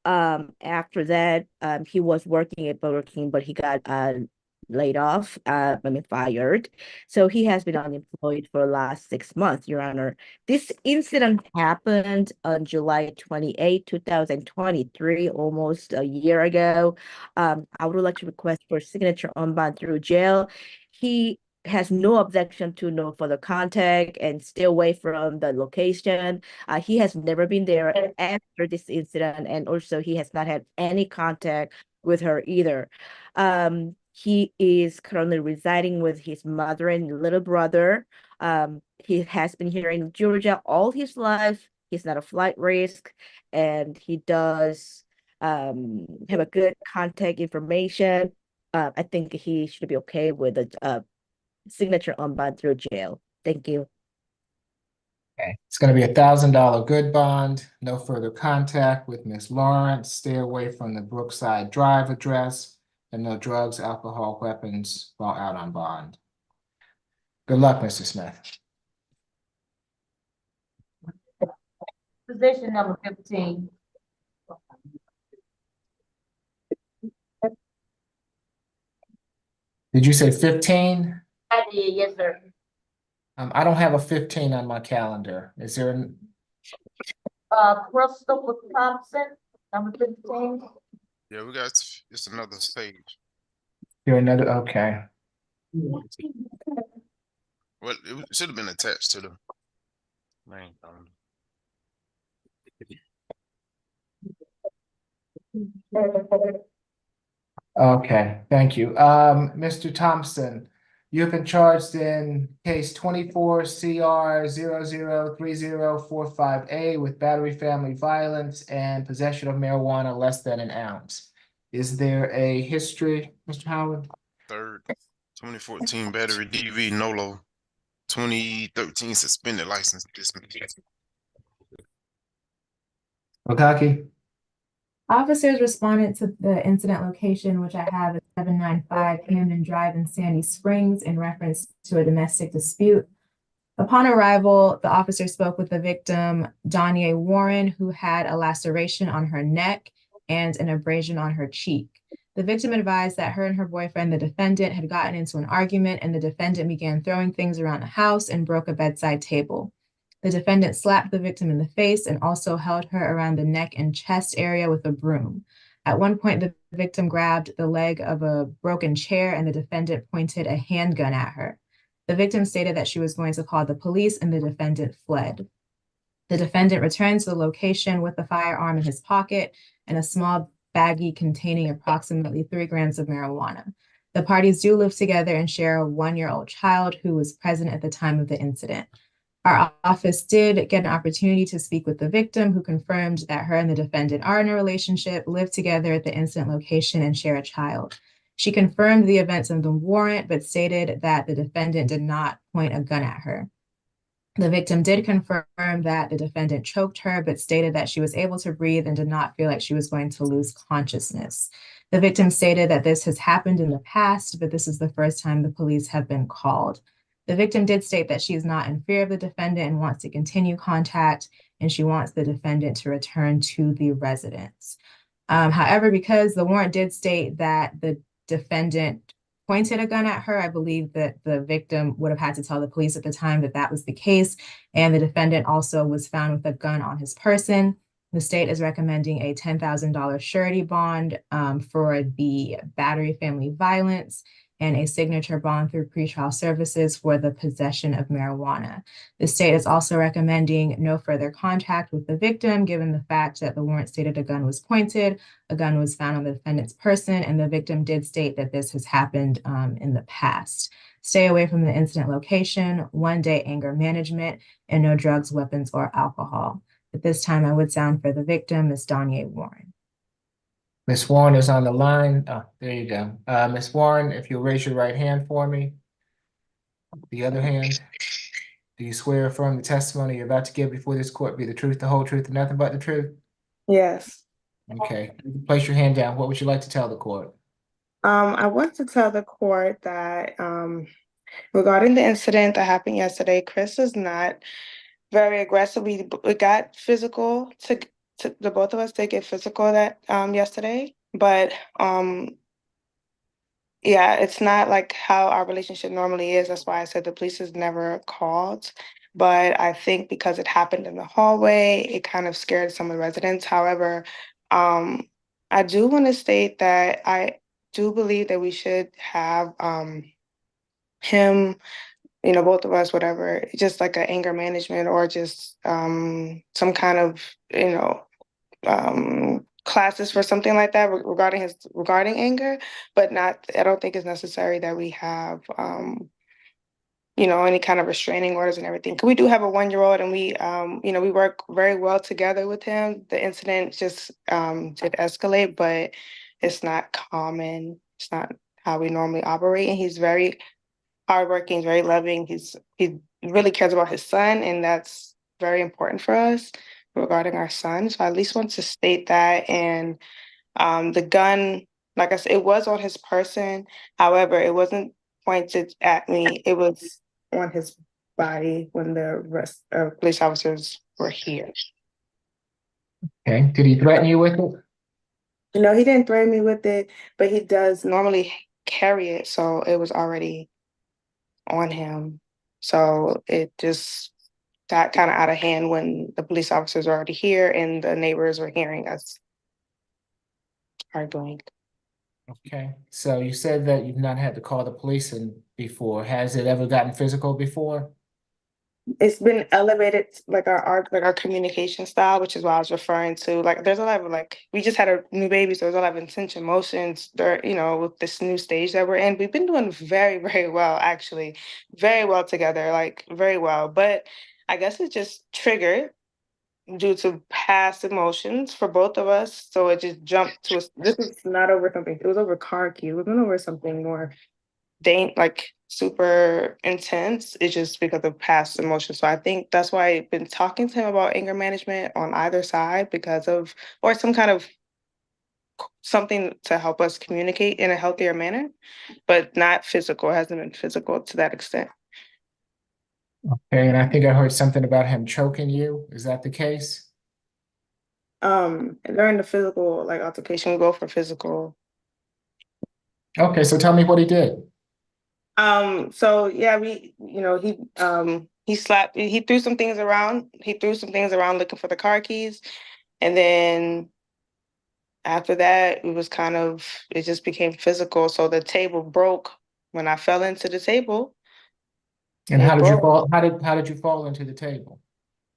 After that, he was working at Burger King, but he got laid off, fired. So he has been unemployed for the last 6 months, Your Honor. This incident happened on July 28, 2023, almost a year ago. I would like to request for signature on bond through jail. He has no objection to no further contact and stay away from the location. He has never been there after this incident, and also he has not had any contact with her either. He is currently residing with his mother and little brother. He has been here in Georgia all his life. He's not a flight risk, and he does have a good contact information. I think he should be okay with a signature on bond through jail. Thank you. Okay, it's going to be $1,000 good bond, no further contact with Ms. Lawrence, stay away from the Brookside Drive address, and no drugs, alcohol, weapons while out on bond. Good luck, Mr. Smith. Position number 15. Did you say 15? I did, yes, sir. I don't have a 15 on my calendar. Is there an? Crystal Thompson, number 15. Yeah, we got just another page. There another? Okay. Well, it should have been attached to the main calendar. Okay, thank you. Mr. Thompson, you have been charged in case 24 CR 003045A with battery, family violence, and possession of marijuana less than an ounce. Is there a history, Mr. Howard? Third, 2014 battery DV Nolo, 2013 suspended license dismissed. Okaki? Officers responded to the incident location, which I have at 795 Hammond Drive in Sandy Springs, in reference to a domestic dispute. Upon arrival, the officer spoke with the victim, Danya Warren, who had a laceration on her neck and an abrasion on her cheek. The victim advised that her and her boyfriend, the defendant, had gotten into an argument, and the defendant began throwing things around the house and broke a bedside table. The defendant slapped the victim in the face and also held her around the neck and chest area with a broom. At one point, the victim grabbed the leg of a broken chair and the defendant pointed a handgun at her. The victim stated that she was going to call the police and the defendant fled. The defendant returned to the location with the firearm in his pocket and a small baggie containing approximately 3 grams of marijuana. The parties do live together and share a 1-year-old child who was present at the time of the incident. Our office did get an opportunity to speak with the victim, who confirmed that her and the defendant are in a relationship, live together at the incident location, and share a child. She confirmed the events of the warrant, but stated that the defendant did not point a gun at her. The victim did confirm that the defendant choked her, but stated that she was able to breathe and did not feel like she was going to lose consciousness. The victim stated that this has happened in the past, but this is the first time the police have been called. The victim did state that she is not in fear of the defendant and wants to continue contact, and she wants the defendant to return to the residence. However, because the warrant did state that the defendant pointed a gun at her, I believe that the victim would have had to tell the police at the time that that was the case, and the defendant also was found with a gun on his person. The state is recommending a $10,000 surety bond for the battery family violence and a signature bond through pretrial services for the possession of marijuana. The state is also recommending no further contact with the victim, given the fact that the warrant stated a gun was pointed, a gun was found on the defendant's person, and the victim did state that this has happened in the past. Stay away from the incident location, 1 day anger management, and no drugs, weapons, or alcohol. At this time, I would sound for the victim, Ms. Danya Warren. Ms. Warren is on the line. Oh, there you go. Ms. Warren, if you'll raise your right hand for me. The other hand. Do you swear or affirm the testimony you're about to give before this court be the truth, the whole truth, and nothing but the truth? Yes. Okay. You can place your hand down. What would you like to tell the court? I want to tell the court that regarding the incident that happened yesterday, Chris is not very aggressive. We got physical to the both of us did get physical that yesterday, but yeah, it's not like how our relationship normally is. That's why I said the police is never called. But I think because it happened in the hallway, it kind of scared some of the residents. However, I do want to state that I do believe that we should have him, you know, both of us, whatever, just like an anger management or just some kind of, you know, classes for something like that regarding anger, but not, I don't think it's necessary that we have you know, any kind of restraining orders and everything. 'Cause we do have a 1-year-old and we you know, we work very well together with him. The incident just did escalate, but it's not common. It's not how we normally operate. And he's very hardworking, he's very loving. He really cares about his son, and that's very important for us regarding our son. So I at least want to state that. And the gun, like I said, it was on his person. However, it wasn't pointed at me. It was on his body when the rest of police officers were here. Okay. Did he threaten you with it? No, he didn't threaten me with it, but he does normally carry it, so it was already on him. So it just got kind of out of hand when the police officers were already here and the neighbors were hearing us arguing. Okay. So you said that you've not had to call the police before. Has it ever gotten physical before? It's been elevated, like our communication style, which is what I was referring to. Like, there's a lot of we just had a new baby, so there's a lot of intense emotions there, you know, with this new stage that we're in. We've been doing very, very well, actually, very well together, like very well. But I guess it just triggered due to past emotions for both of us. So it just jumped to us. This is not over something. It was over car key. It wasn't over something more like super intense. It's just because of past emotions. So I think that's why I've been talking to him about anger management on either side because of, or some kind of something to help us communicate in a healthier manner, but not physical. It hasn't been physical to that extent. Okay, and I think I heard something about him choking you. Is that the case? During the physical altercation, we go for physical. Okay, so tell me what he did. So yeah, he slapped, he threw some things around. He threw some things around looking for the car keys. And then after that, it just became physical. So the table broke when I fell into the table. And how did you fall? How did you fall into the table?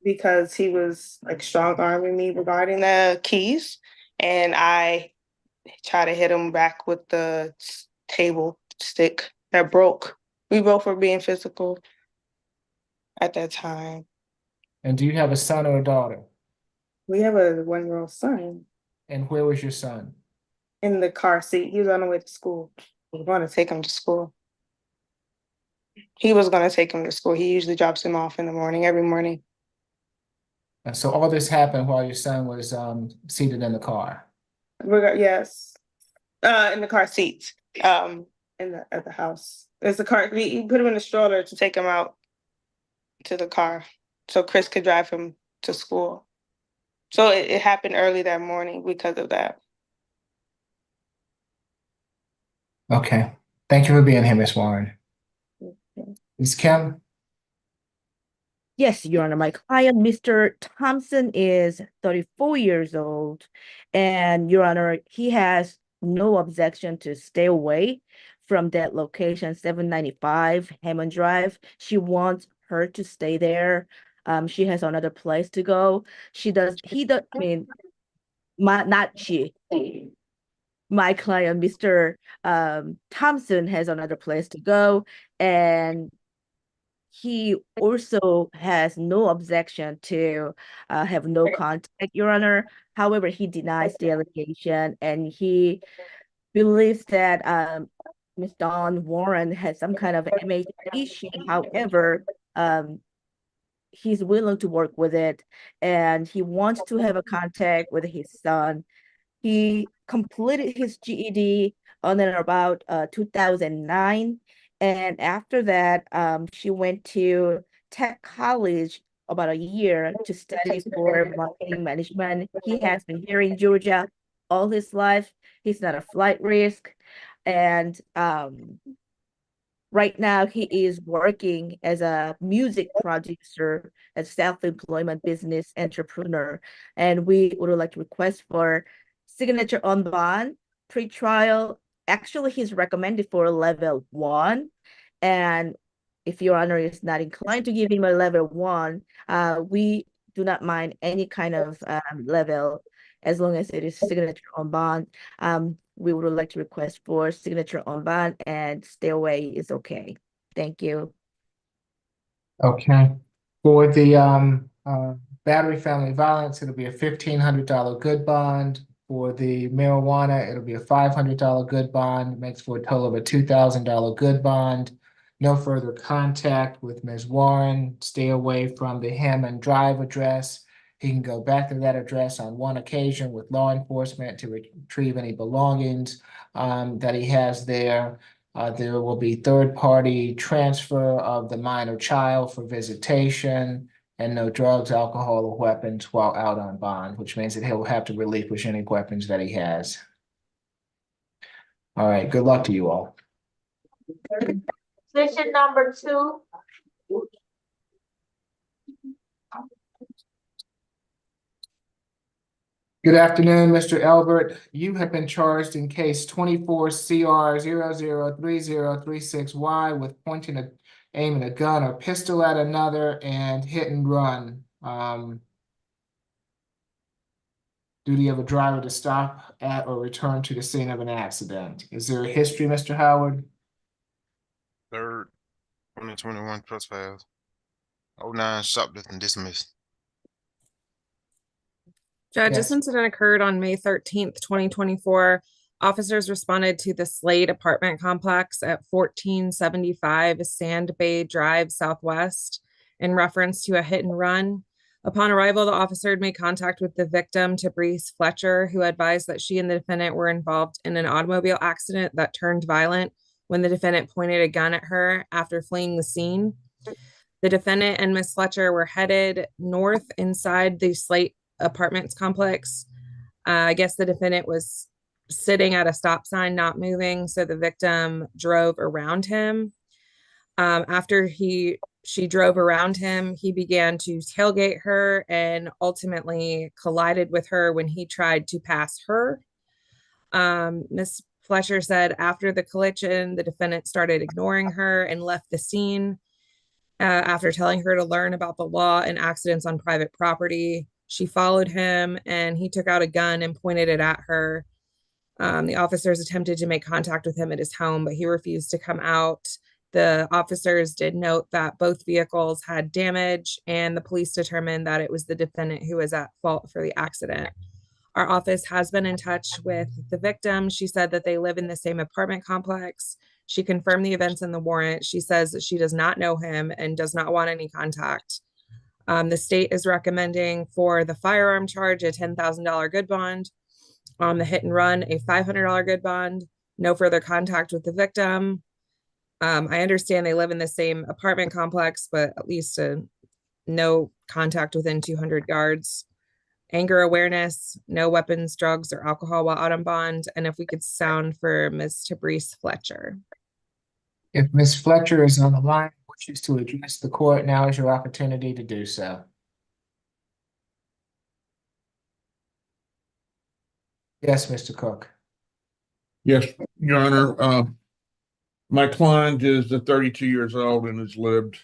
Because he was strong arming me regarding the keys. And I tried to hit him back with the table stick that broke. We both were being physical at that time. And do you have a son or a daughter? We have a 1-year-old son. And where was your son? In the car seat. He was on the way to school. We were going to take him to school. He was going to take him to school. He usually drops him off in the morning, every morning. So all this happened while your son was seated in the car? Yes. In the car seat. At the house. There's a car. We put him in a stroller to take him out to the car so Chris could drive him to school. So it happened early that morning because of that. Okay. Thank you for being here, Ms. Warren. Ms. Kim? Yes, Your Honor, my client, Mr. Thompson, is 34 years old. And Your Honor, he has no objection to stay away from that location, 795 Hammond Drive. She wants her to stay there. She has another place to go. I mean, not she. My client, Mr. Thompson, has another place to go. And he also has no objection to have no contact, Your Honor. However, he denies the allegation and he believes that Ms. Dawn Warren has some kind of MH issue. However, he's willing to work with it and he wants to have a contact with his son. He completed his GED on and about 2009. And after that, she went to Tech College about a year to study for marketing management. He has been here in Georgia all his life. He's not a flight risk. And right now, he is working as a music producer, a self-employment business entrepreneur. And we would like to request for signature on bond, pre-trial. Actually, he's recommended for level 1. And if Your Honor is not inclined to give him a level 1, we do not mind any kind of level as long as it is signature on bond. We would like to request for signature on bond and stay away is okay. Thank you. Okay. For the battery family violence, it'll be a $1,500 good bond. For the marijuana, it'll be a $500 good bond. Makes for a total of a $2,000 good bond. No further contact with Ms. Warren. Stay away from the Hammond Drive address. He can go back to that address on one occasion with law enforcement to retrieve any belongings that he has there. There will be third-party transfer of the minor child for visitation and no drugs, alcohol, or weapons while out on bond, which means that he'll have to relinquish any weapons that he has. All right, good luck to you all. Position number 2. Good afternoon, Mr. Elbert. You have been charged in case 24 CR 003036Y with aiming a gun or pistol at another and hit and run. Duty of a driver to stop at or return to the scene of an accident. Is there a history, Mr. Howard? Third, 2021 trespass. 09 shoplifting dismissed. Judge, Yes. this incident occurred on May 13th, 2024. Officers responded to the Slade apartment complex at 1475 Sand Bay Drive Southwest in reference to a hit and run. Upon arrival, the officer had made contact with the victim, Tabrice Fletcher, who advised that she and the defendant were involved in an automobile accident that turned violent when the defendant pointed a gun at her after fleeing the scene. The defendant and Miss Fletcher were headed north inside the Slate apartments complex. I guess the defendant was sitting at a stop sign, not moving, so the victim drove around him. After she drove around him, he began to tailgate her and ultimately collided with her when he tried to pass her. Miss Fletcher said after the collision, the defendant started ignoring her and left the scene. After telling her to learn about the law and accidents on private property, she followed him and he took out a gun and pointed it at her. The officers attempted to make contact with him at his home, but he refused to come out. The officers did note that both vehicles had damage, and the police determined that it was the defendant who was at fault for the accident. Our office has been in touch with the victim. She said that they live in the same apartment complex. She confirmed the events in the warrant. She says that she does not know him and does not want any contact. The state is recommending for the firearm charge a $10,000 good bond. On the hit and run, a $500 good bond. No further contact with the victim. I understand they live in the same apartment complex, but at least no contact within 200 yards. Anger awareness, no weapons, drugs, or alcohol while out on bond. And if we could sound for Ms. Tabrice Fletcher. If Ms. Fletcher is on the line, wishes to address the court, now is your opportunity to do so. Yes, Mr. Cook. Yes, Your Honor. My client is 32 years old and has lived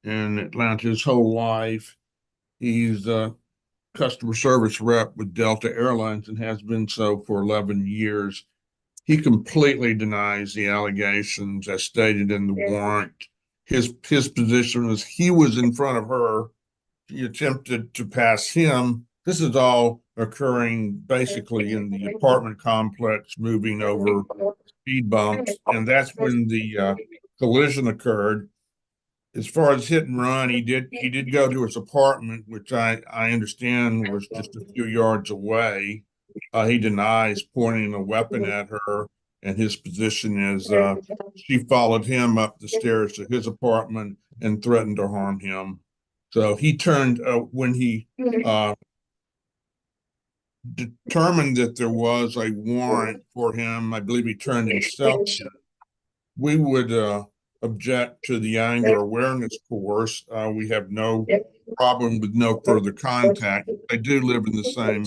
in Atlanta his whole life. He's a customer service rep with Delta Airlines and has been so for 11 years. He completely denies the allegations as stated in the warrant. His position was he was in front of her. She attempted to pass him. This is all occurring basically in the apartment complex, moving over speed bumps, and that's when the collision occurred. As far as hit and run, he did go to his apartment, which I understand was just a few yards away. He denies pointing a weapon at her, and his position is she followed him up the stairs to his apartment and threatened to harm him. So he turned when he determined that there was a warrant for him. I believe he turned himself in. We would object to the anger awareness course. We have no problem with no further contact. They do live in the same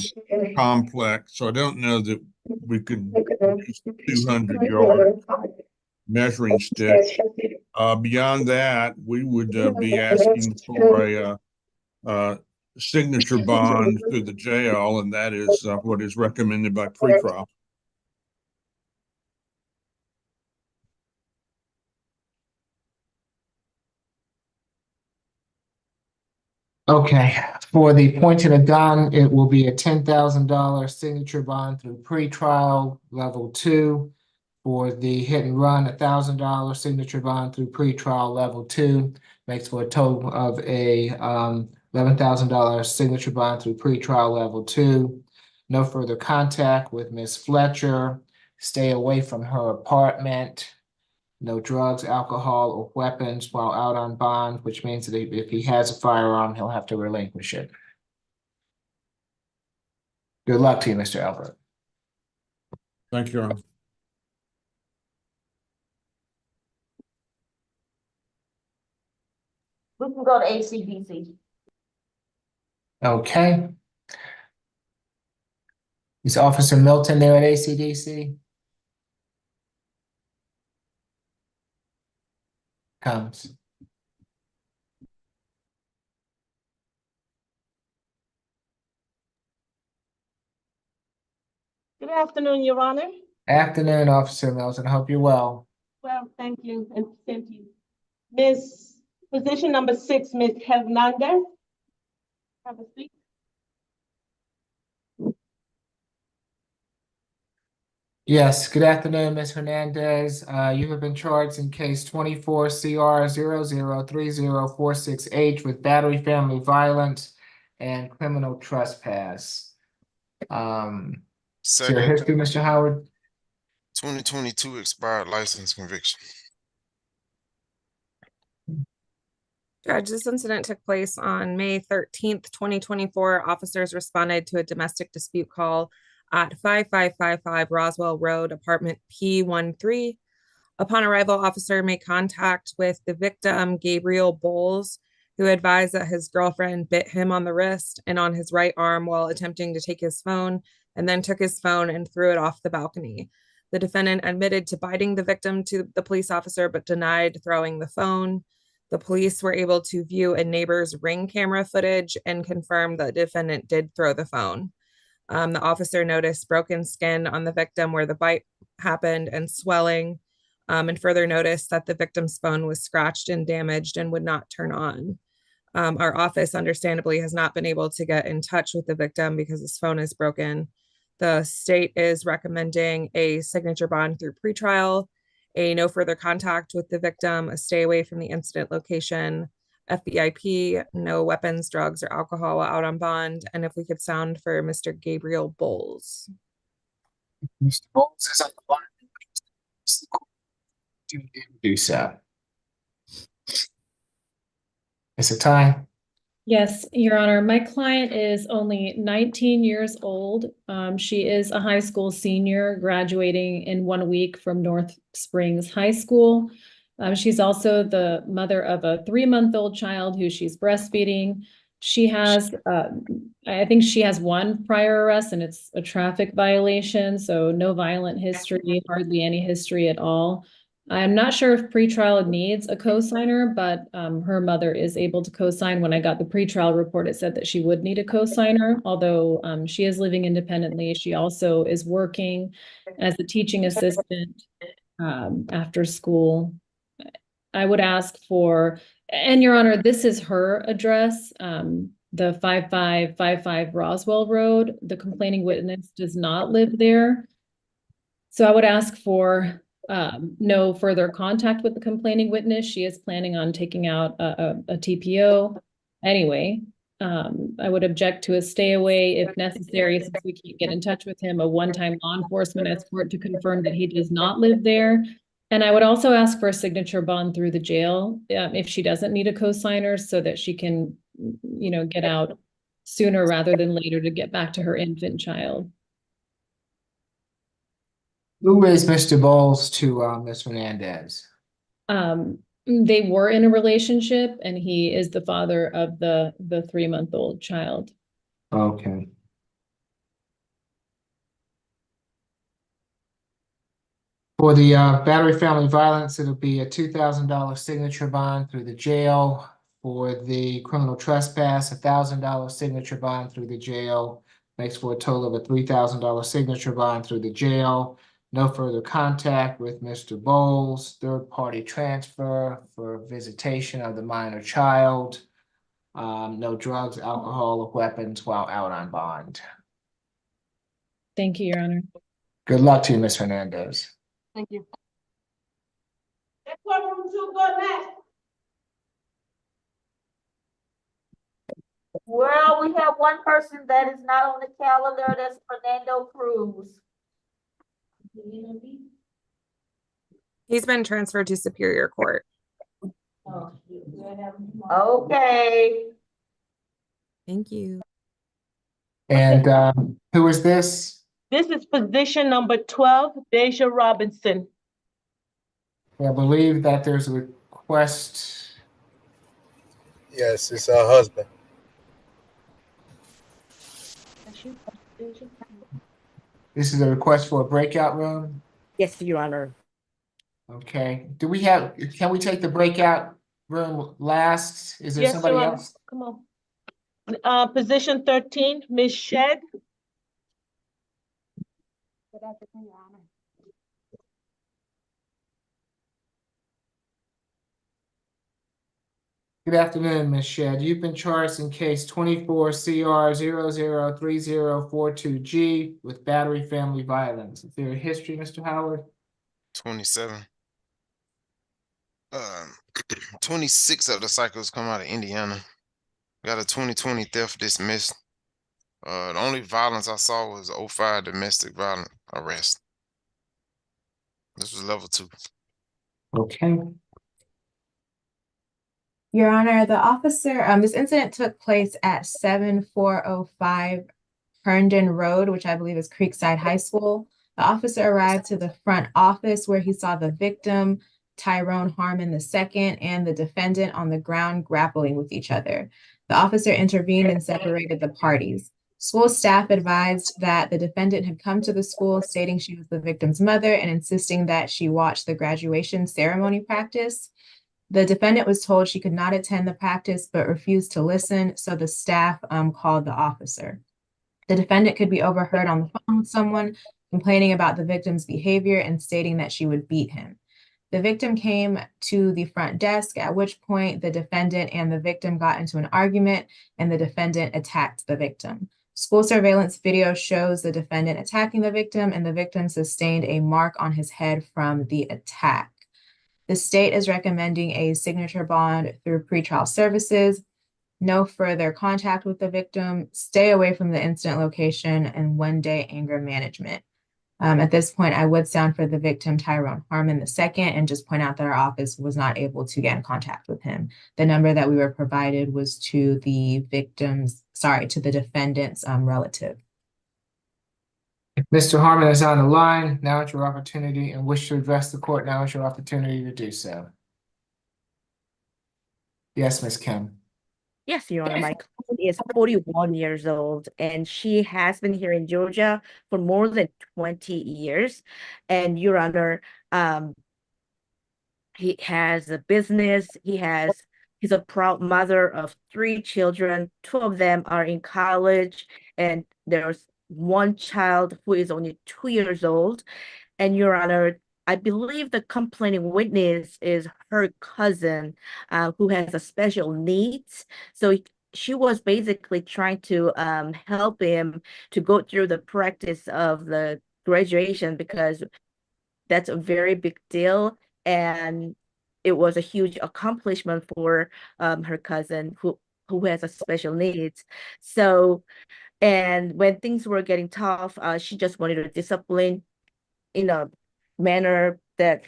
complex, so I don't know that we could use 200-yard measuring stick. Beyond that, we would be asking for a signature bond through the jail, and that is what is recommended by pretrial. Okay, for the pointing a gun, it will be a $10,000 signature bond through pretrial level 2. For the hit and run, $1,000 signature bond through pretrial level 2, makes for a total of a $11,000 signature bond through pretrial level 2. No further contact with Ms. Fletcher. Stay away from her apartment. No drugs, alcohol, or weapons while out on bond, which means that if he has a firearm, he'll have to relinquish it. Good luck to you, Mr. Albert. Thank you, Your Honor. We can go to HCBC. Okay. Is Officer Milton there at ACDC? Comes. Good afternoon, Your Honor. Afternoon, Officer Milton. Hope you're well. Well, thank you, and thank you. Miss, position number 6, Miss Hernandez. Have a seat. Yes, good afternoon, Ms. Hernandez. You have been charged in case 24 CR 003046H with battery, family violence, and criminal trespass. Is your Second, history, Mr. Howard? 2022 expired license conviction. Judge, this incident took place on May 13th, 2024. Officers responded to a domestic dispute call at 5555 Roswell Road, apartment P13. Upon arrival, officer made contact with the victim, Gabriel Bowles, who advised that his girlfriend bit him on the wrist and on his right arm while attempting to take his phone, and then took his phone and threw it off the balcony. The defendant admitted to biting the victim to the police officer, but denied throwing the phone. The police were able to view a neighbor's Ring camera footage and confirmed that the defendant did throw the phone. The officer noticed broken skin on the victim where the bite happened and swelling, and further noticed that the victim's phone was scratched and damaged and would not turn on. Our office, understandably, has not been able to get in touch with the victim because his phone is broken. The state is recommending a signature bond through pretrial, a no further contact with the victim, a stay away from the incident location, FBIP, no weapons, drugs, or alcohol out on bond, and if we could sound for Mr. Gabriel Bowles. Mr. Bowles is on the line. Do so. Mr. Time? Yes, Your Honor, my client is only 19 years old. She is a high school senior graduating in 1 week from North Springs High School. She's also the mother of a 3-month-old child who she's breastfeeding. She has, I think she has 1 prior arrest, and it's a traffic violation, so no violent history, hardly any history at all. I'm not sure if pretrial needs a co-signer, but her mother is able to co-sign. When I got the pretrial report, it said that she would need a co-signer, although she is living independently. She also is working as a teaching assistant after school. I would ask for, and Your Honor, this is her address, the 5555 Roswell Road. The complaining witness does not live there. So I would ask for no further contact with the complaining witness. She is planning on taking out a TPO. Anyway, I would object to a stay away if necessary, since we can't get in touch with him, a one-time law enforcement escort to confirm that he does not live there. And I would also ask for a signature bond through the jail if she doesn't need a co-signer, so that she can, get out sooner rather than later to get back to her infant child. Who is Mr. Bowles to Ms. Hernandez? They were in a relationship, and he is the father of the 3-month-old child. Okay. For the battery family violence, it'll be a $2,000 signature bond through the jail. For the criminal trespass, $1,000 signature bond through the jail. Makes for a total of a $3,000 signature bond through the jail. No further contact with Mr. Bowles. Third-party transfer for visitation of the minor child. No drugs, alcohol, or weapons while out on bond. Thank you, Your Honor. Good luck to you, Ms. Hernandez. Thank you. Courtroom 2, go next. Well, we have one person that is not on the calendar, that's Fernando Cruz. He's been transferred to Superior Court. Okay. Thank you. And who is this? This is position number 12, Deja Robinson. I believe that there's a request. Yes, it's her husband. This is a request for a breakout room. Yes, Your Honor. Okay. Can we take the breakout room last? Is there Yes, somebody Your Honor. else? Come on. Position 13, Ms. Shed. Good afternoon, Ms. Shedd. You've been charged in case 24 CR 003042G with battery family violence. Is there a history, Mr. Howard? 27. 26 of the cycles come out of Indiana. Got a 2020 theft dismissed. The only violence I saw was 05 domestic violence arrest. This was level 2. Okay. Your Honor, the officer, this incident took place at 7405 Herndon Road, which I believe is Creekside High School. The officer arrived to the front office where he saw the victim, Tyrone Harmon II, and the defendant on the ground grappling with each other. The officer intervened and separated the parties. School staff advised that the defendant had come to the school stating she was the victim's mother and insisting that she watch the graduation ceremony practice. The defendant was told she could not attend the practice but refused to listen, so the staff called the officer. The defendant could be overheard on the phone with someone complaining about the victim's behavior and stating that she would beat him. The victim came to the front desk, at which point the defendant and the victim got into an argument and the defendant attacked the victim. School surveillance video shows the defendant attacking the victim, and the victim sustained a mark on his head from the attack. The state is recommending a signature bond through pretrial services, no further contact with the victim, stay away from the incident location, and 1-day anger management. At this point, I would sound for the victim, Tyrone Harmon II, and just point out that our office was not able to get in contact with him. The number that we were provided was to the to the defendant's relative. If Mr. Harmon is on the line, now is your opportunity, and wish to address the court, now is your opportunity to do so. Yes, Ms. Kim. Yes, Your Honor, my client is 41 years old and she has been here in Georgia for more than 20 years. And Your Honor, he has a business. He's a proud mother of 3 children. 2 of them are in college, and there's one child who is only 2 years old. And Your Honor, I believe the complaining witness is her cousin, who has a special needs. So she was basically trying to help him to go through the practice of the graduation because that's a very big deal. And it was a huge accomplishment for her cousin who has a special needs. So, and when things were getting tough, she just wanted to discipline in a manner that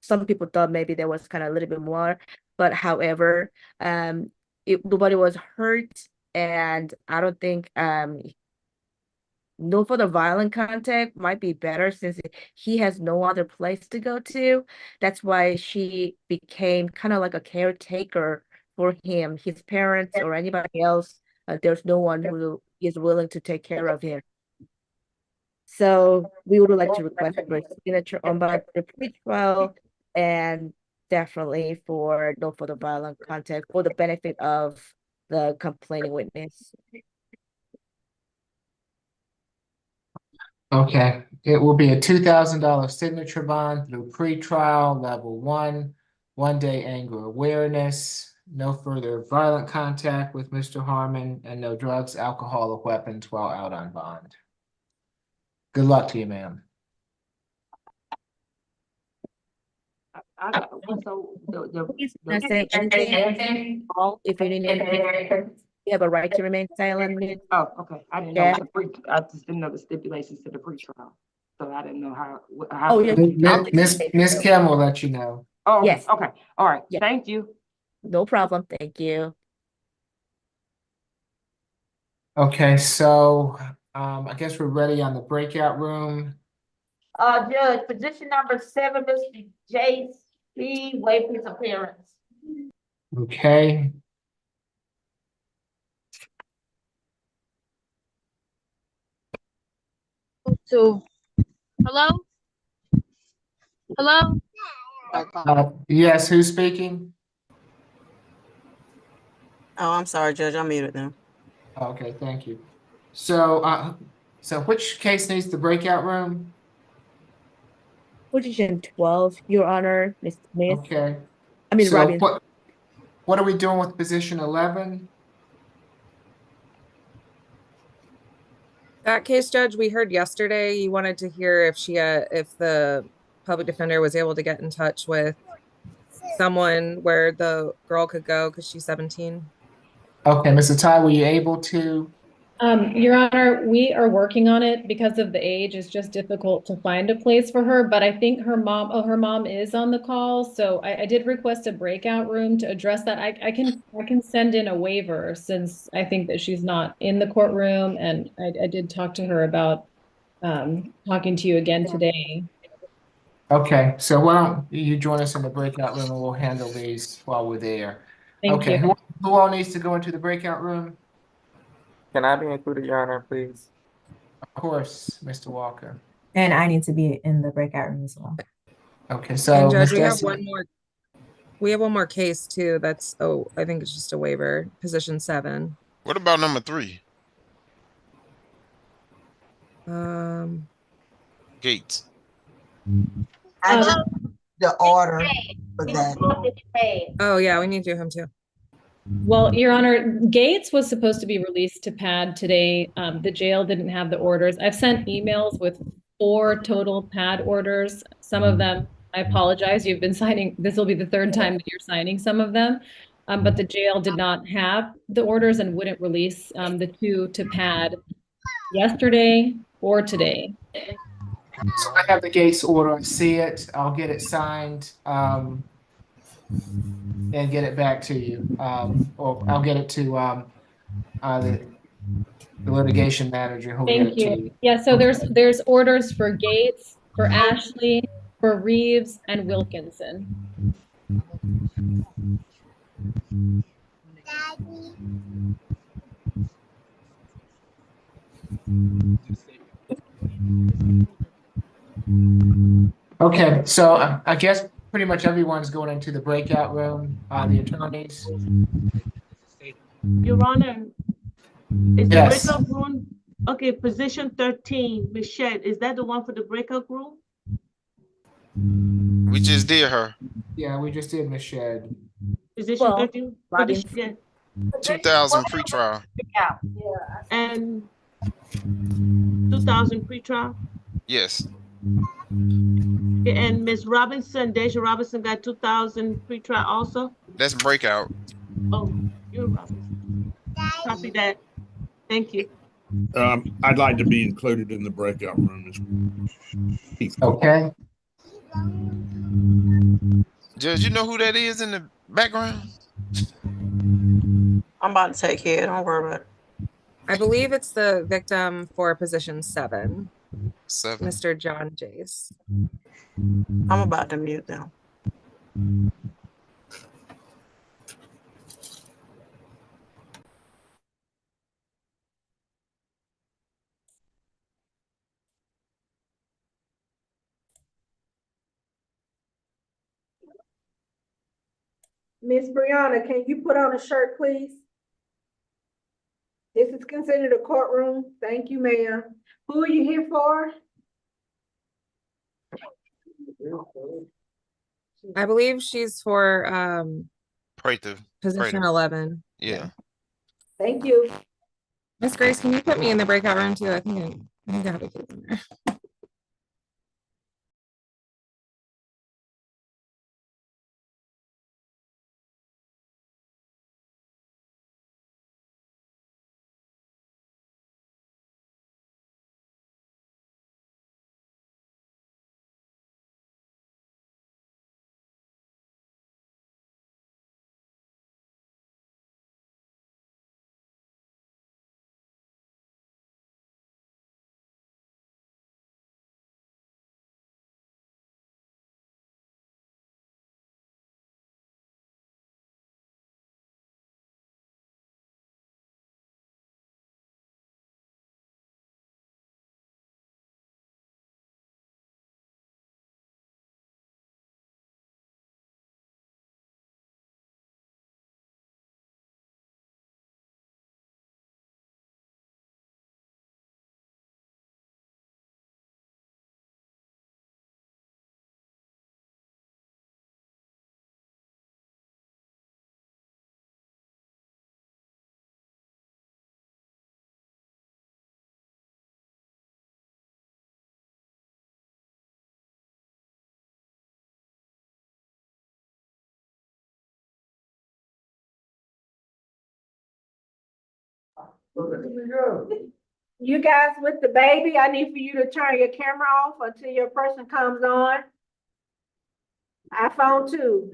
some people thought maybe there was kind of a little bit more, but however, nobody was hurt, and I don't think no further violent contact might be better since he has no other place to go to. That's why she became kind of like a caretaker for him, his parents or anybody else. There's no one who is willing to take care of him. So we would like to request for a signature on both the pretrial and definitely for no further violent contact for the benefit of the complaining witness. Okay, it will be a $2,000 signature bond through pretrial level 1, 1-day anger awareness, no further violent contact with Mr. Harmon, and no drugs, alcohol, or weapons while out on bond. Good luck to you, ma'am. I got so Please not say anything. All if you need anything, you have a right to remain silent. Oh, okay. I didn't know Yeah. I just didn't know the stipulations to the pretrial. So I didn't know how. Oh, yeah. Miss Kim will let you know. Oh, okay. Yes. Okay. All right. Yeah. Thank you. No problem. Thank you. Okay, so I guess we're ready on the breakout room. Judge, position number 7, Mr. J.C. waive his appearance. Okay. So, hello? Hello? Yes, who's speaking? Oh, I'm sorry, Judge. I'm muted now. Okay, thank you. So, so which case needs the breakout room? Position 12, Your Honor, Ms. Smith. Okay. I mean, So Robin. what are we doing with position 11? That case, Judge, we heard yesterday, you wanted to hear if if the public defender was able to get in touch with someone where the girl could go because she's 17. Okay, Mr. Ty, were you able to? Your Honor, we are working on it because of the age. It's just difficult to find a place for her, but I think her mom is on the call. So I did request a breakout room to address that. I can send in a waiver since I think that she's not in the courtroom, and I did talk to her about talking to you again today. Okay, so why don't you join us in the breakout room and we'll handle these while we're there. Thank Okay, you. who all needs to go into the breakout room? Can I be included, Your Honor, please? Of course, Mr. Walker. And I need to be in the breakout room as well. Okay, so And Judge, Ms. we have Desi- one more case too. That's, I think it's just a waiver, position 7. What about number 3? Gates. I just the order for that. Oh yeah, we need to do him too. Well, Your Honor, Gates was supposed to be released to PAD today. The jail didn't have the orders. I've sent emails with 4 total PAD orders. Some of them, I apologize, you've been signing, this will be the 3rd time that you're signing some of them. But the jail did not have the orders and wouldn't release the 2 to PAD yesterday. or today? So I have the Gates order, I see it, I'll get it signed, and get it back to you. Or I'll get it to, the litigation manager, who'll get Thank it to you. you. Yeah, so there's orders for Gates, for Ashley, for Reeves, and Wilkinson. Okay, so I guess pretty much everyone's going into the breakout room, the attorneys. Your Honor, is the Yes. breakout room, okay, position 13, Michelle, is that the one for the breakout room? We just did her. Yeah, we just did Miss Shed. Position Well, 13? Robin. Yeah. 2000 pretrial. And 2000 pretrial? Yes. Okay, and Ms. Robinson, Deja Robinson got 2000 pretrial also? That's breakout. Oh, you're Robinson. Copy that. Thank you. I'd like to be included in the breakout room as well. Okay. Judge, you know who that is in the background? I'm about to take care. Don't worry about it. I believe it's the victim for position 7, 7. Mr. John Jace. I'm about to mute them. Miss Brianna, can you put on a shirt, please? This is considered a courtroom. Thank you, ma'am. Who are you here for? I believe she's for Prater. position 11. Yeah. Thank you. Miss Grace, can you put me in the breakout room too? I think I have a case in there. You guys with the baby, I need for you to turn your camera off until your person comes on. iPhone 2.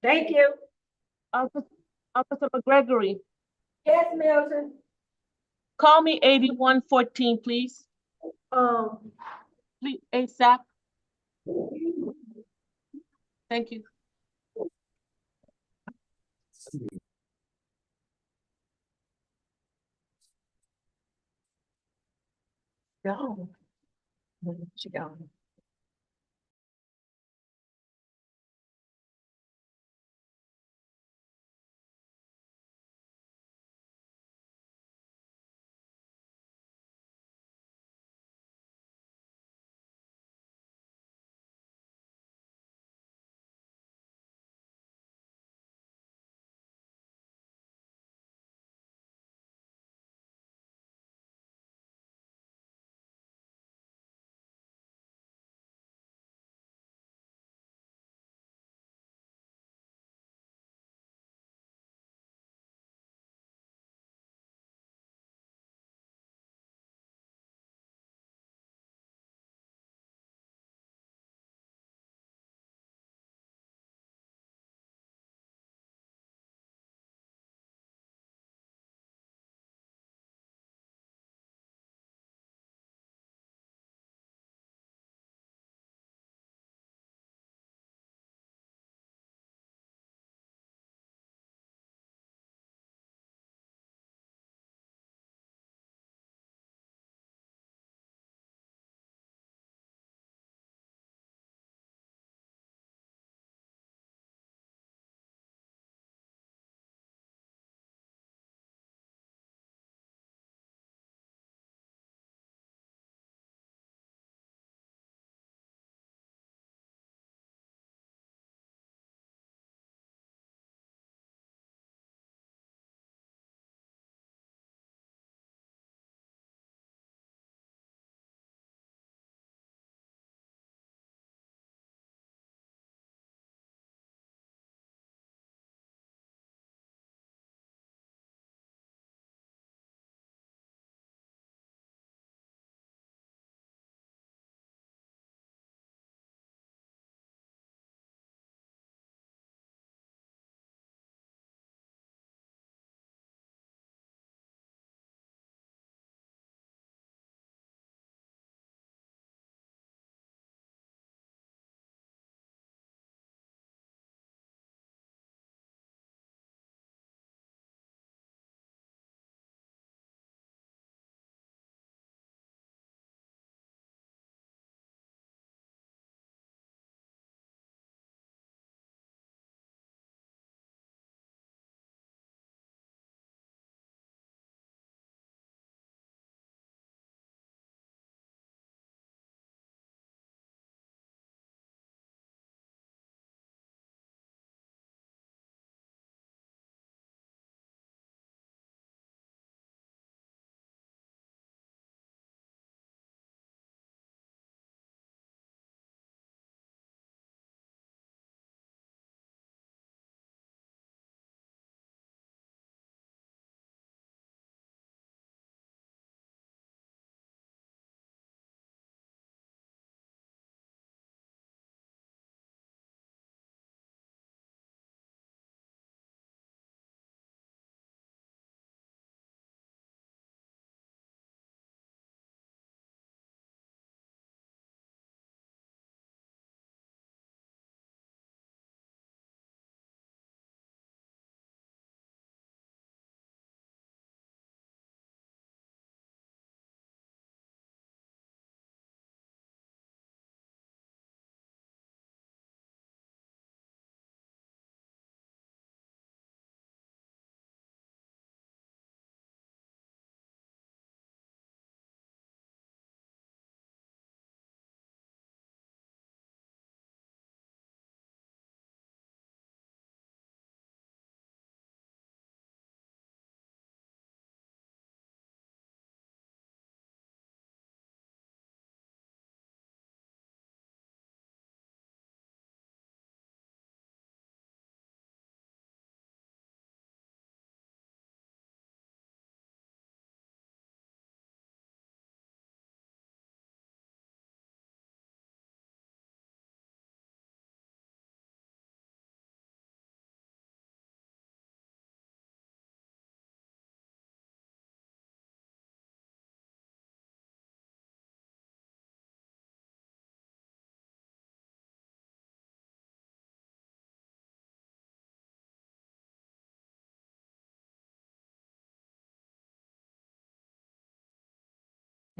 Thank you. Officer McGregory, Yes, Milton. call me 8114, please. Please, ASAP. Thank you. Go. She gone.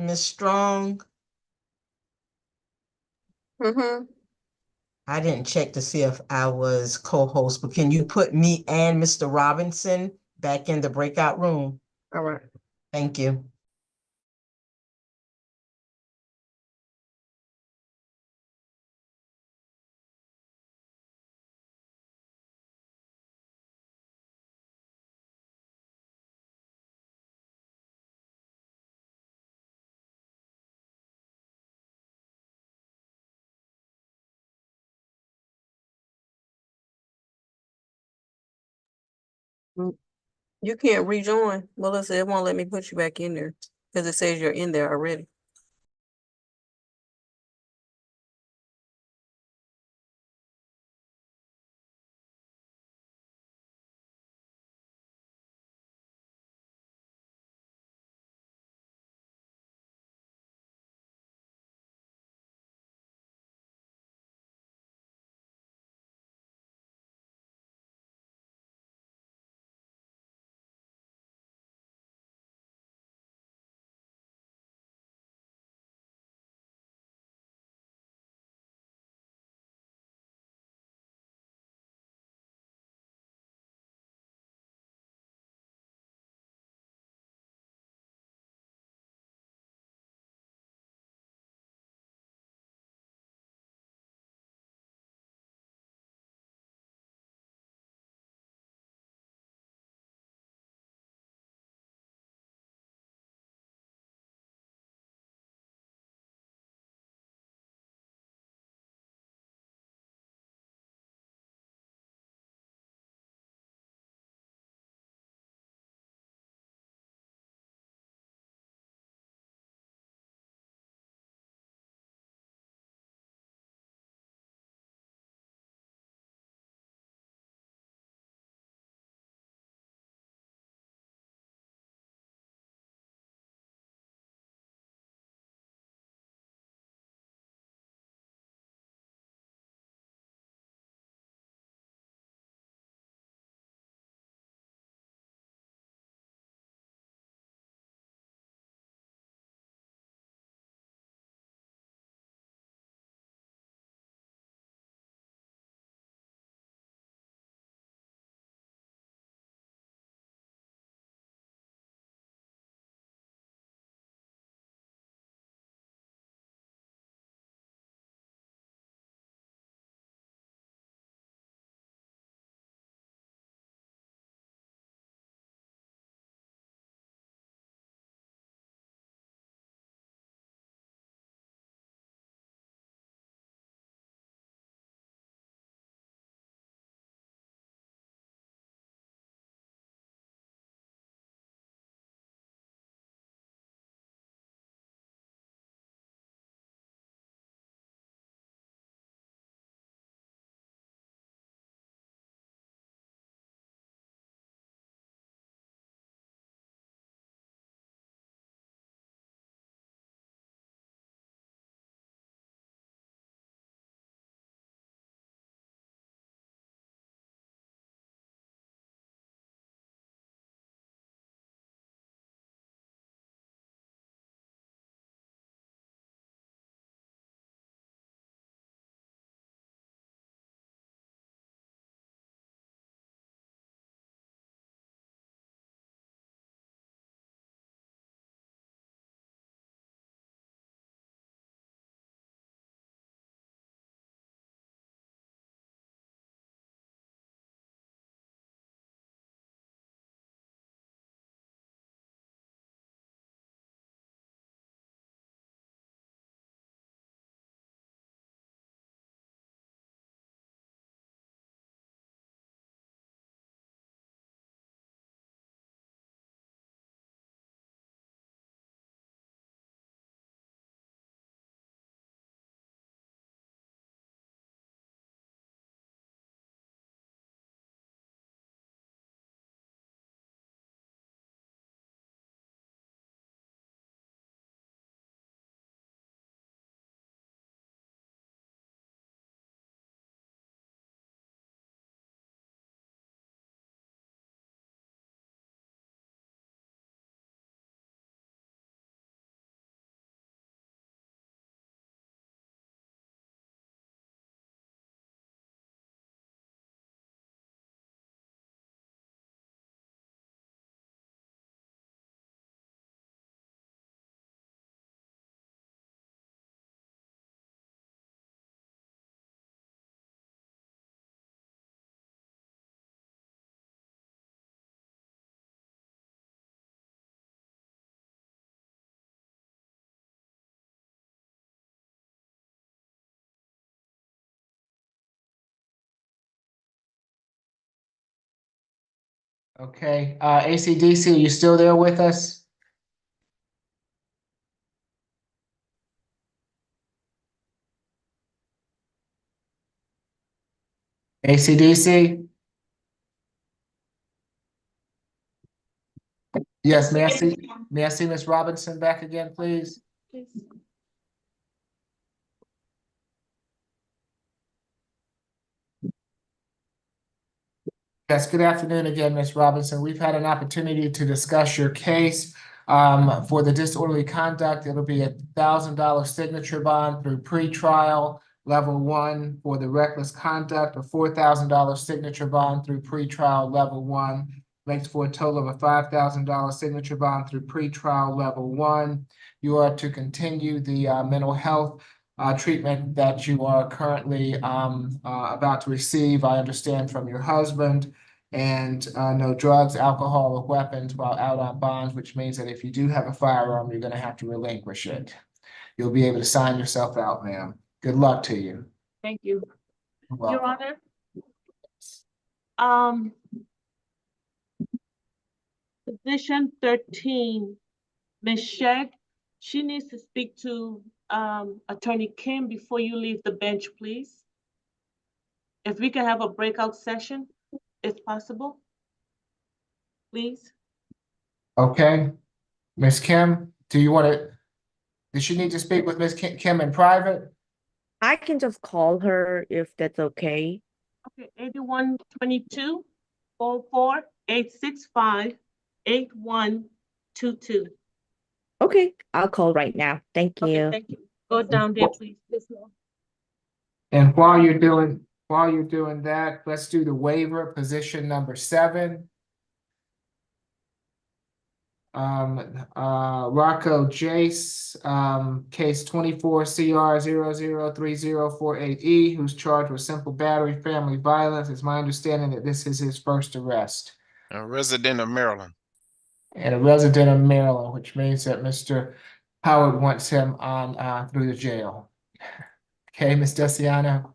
Ms. Strong, Mm-hmm. I didn't check to see if I was co-host, but can you put me and Mr. Robinson back in the breakout room? All right. Thank you. You can't rejoin. Melissa, it won't let me put you back in there because it says you're in there already. Okay, ACDC, are you still there with us? ACDC? Yes, may I see Ms. Robinson back again, please? Yes, good afternoon again, Ms. Robinson. We've had an opportunity to discuss your case. For the disorderly conduct, it'll be $1,000 signature bond through pretrial level 1. For the reckless conduct, a $4,000 signature bond through pretrial level 1. Makes for a total of a $5,000 signature bond through pretrial level 1. You are to continue the mental health treatment that you are currently about to receive, I understand from your husband, and no drugs, alcohol, or weapons while out on bonds, which means that if you do have a firearm, you're going to have to relinquish it. You'll be able to sign yourself out, ma'am. Good luck to you. Thank you. You're Your welcome. Honor. Position 13, Ms. Sheg, she needs to speak to Attorney Kim before you leave the bench, please. If we can have a breakout session, if possible, please. Okay. Ms. Kim, does she need to speak with Ms. Kim in private? I can just call her if that's okay. Okay, 8122 44 865 8122. Okay, I'll call right now. Thank Okay, you. thank you. Go down there, please. Yes, ma'am. And while you're doing that, let's do the waiver, position number 7. Rocco Jace, case 24 CR 003048E, who's charged with simple battery, family violence. It's my understanding that this is his first arrest. A resident of Maryland. And a resident of Maryland, which means that Mr. Howard wants him on through the jail. Okay, Ms. Desiano.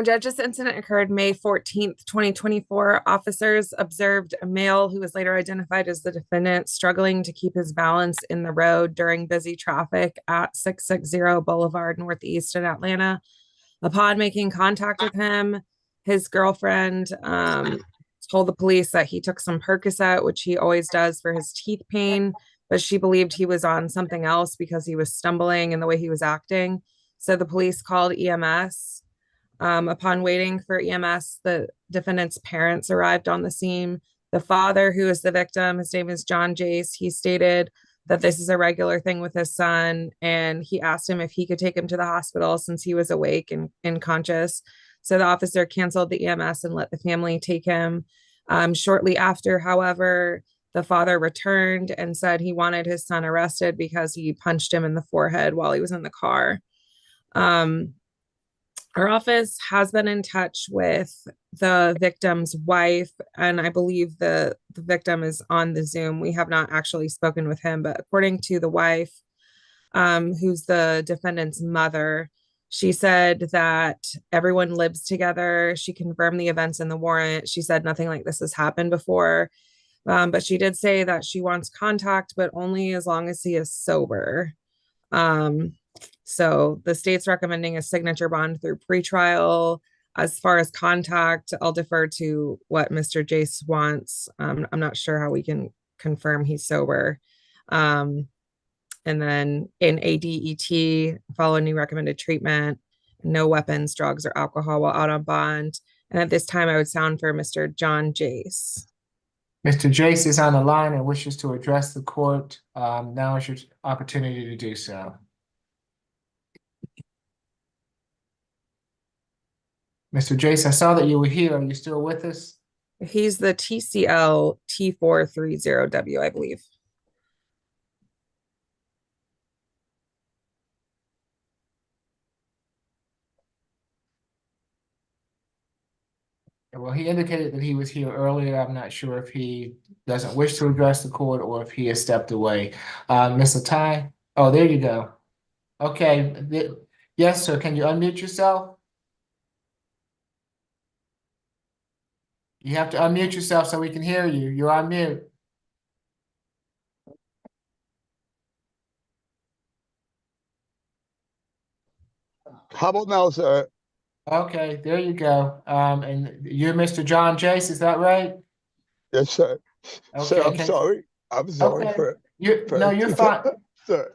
Judge, this incident occurred May 14th, 2024. Officers observed a male who was later identified as the defendant struggling to keep his balance in the road during busy traffic at 660 Boulevard Northeast in Atlanta. Upon making contact with him, his girlfriend told the police that he took some Percocet, which he always does for his teeth pain, but she believed he was on something else because he was stumbling and the way he was acting. So the police called EMS. Upon waiting for EMS, the defendant's parents arrived on the scene. The father, who is the victim, his name is John Jace, he stated that this is a regular thing with his son, and he asked him if he could take him to the hospital since he was awake and conscious. So the officer canceled the EMS and let the family take him. Shortly after, however, the father returned and said he wanted his son arrested because he punched him in the forehead while he was in the car. Our office has been in touch with the victim's wife, and I believe the victim is on the Zoom. We have not actually spoken with him, but according to the wife, who's the defendant's mother, she said that everyone lives together. She confirmed the events in the warrant. She said nothing like this has happened before, but she did say that she wants contact, but only as long as he is sober. So the state's recommending a signature bond through pretrial. As far as contact, I'll defer to what Mr. Jace wants. I'm not sure how we can confirm he's sober. And then in ADET, follow any recommended treatment, no weapons, drugs, or alcohol while out on bond. And at this time, I would sound for Mr. John Jace. Mr. Jace is on the line and wishes to address the court. Now is your opportunity to do so. Mr. Jace, I saw that you were here. Are you still with us? He's the TCL T430W, I believe. Well, he indicated that he was here earlier. I'm not sure if he doesn't wish to address the court or if he has stepped away. Ms. Atai? Oh, there you go. Okay. Yes, sir. Can you unmute yourself? You have to unmute yourself so we can hear you. You're on mute. How about now, sir? Okay, there you go. And you're Mr. John Jace, is that right? Yes, sir. Sir, Okay, I'm sorry. I'm sorry okay. for No, you're fine. sir.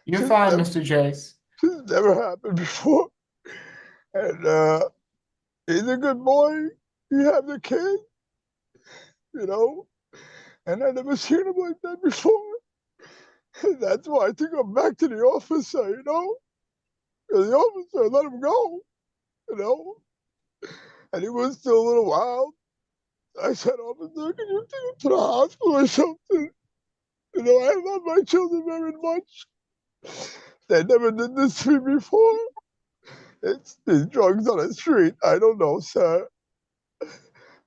You're This fine, never, Mr. Jace. this never happened before. And he's a good boy. He has a kid, you know, and I never seen him like that before. And that's why I took him back to the officer, you know. And the officer let him go, you know. And he was still a little wild. I said, officer, can you take him to the hospital or something? You know, I love my children very much. They never did this to me before. It's these drugs on the street. I don't know, sir.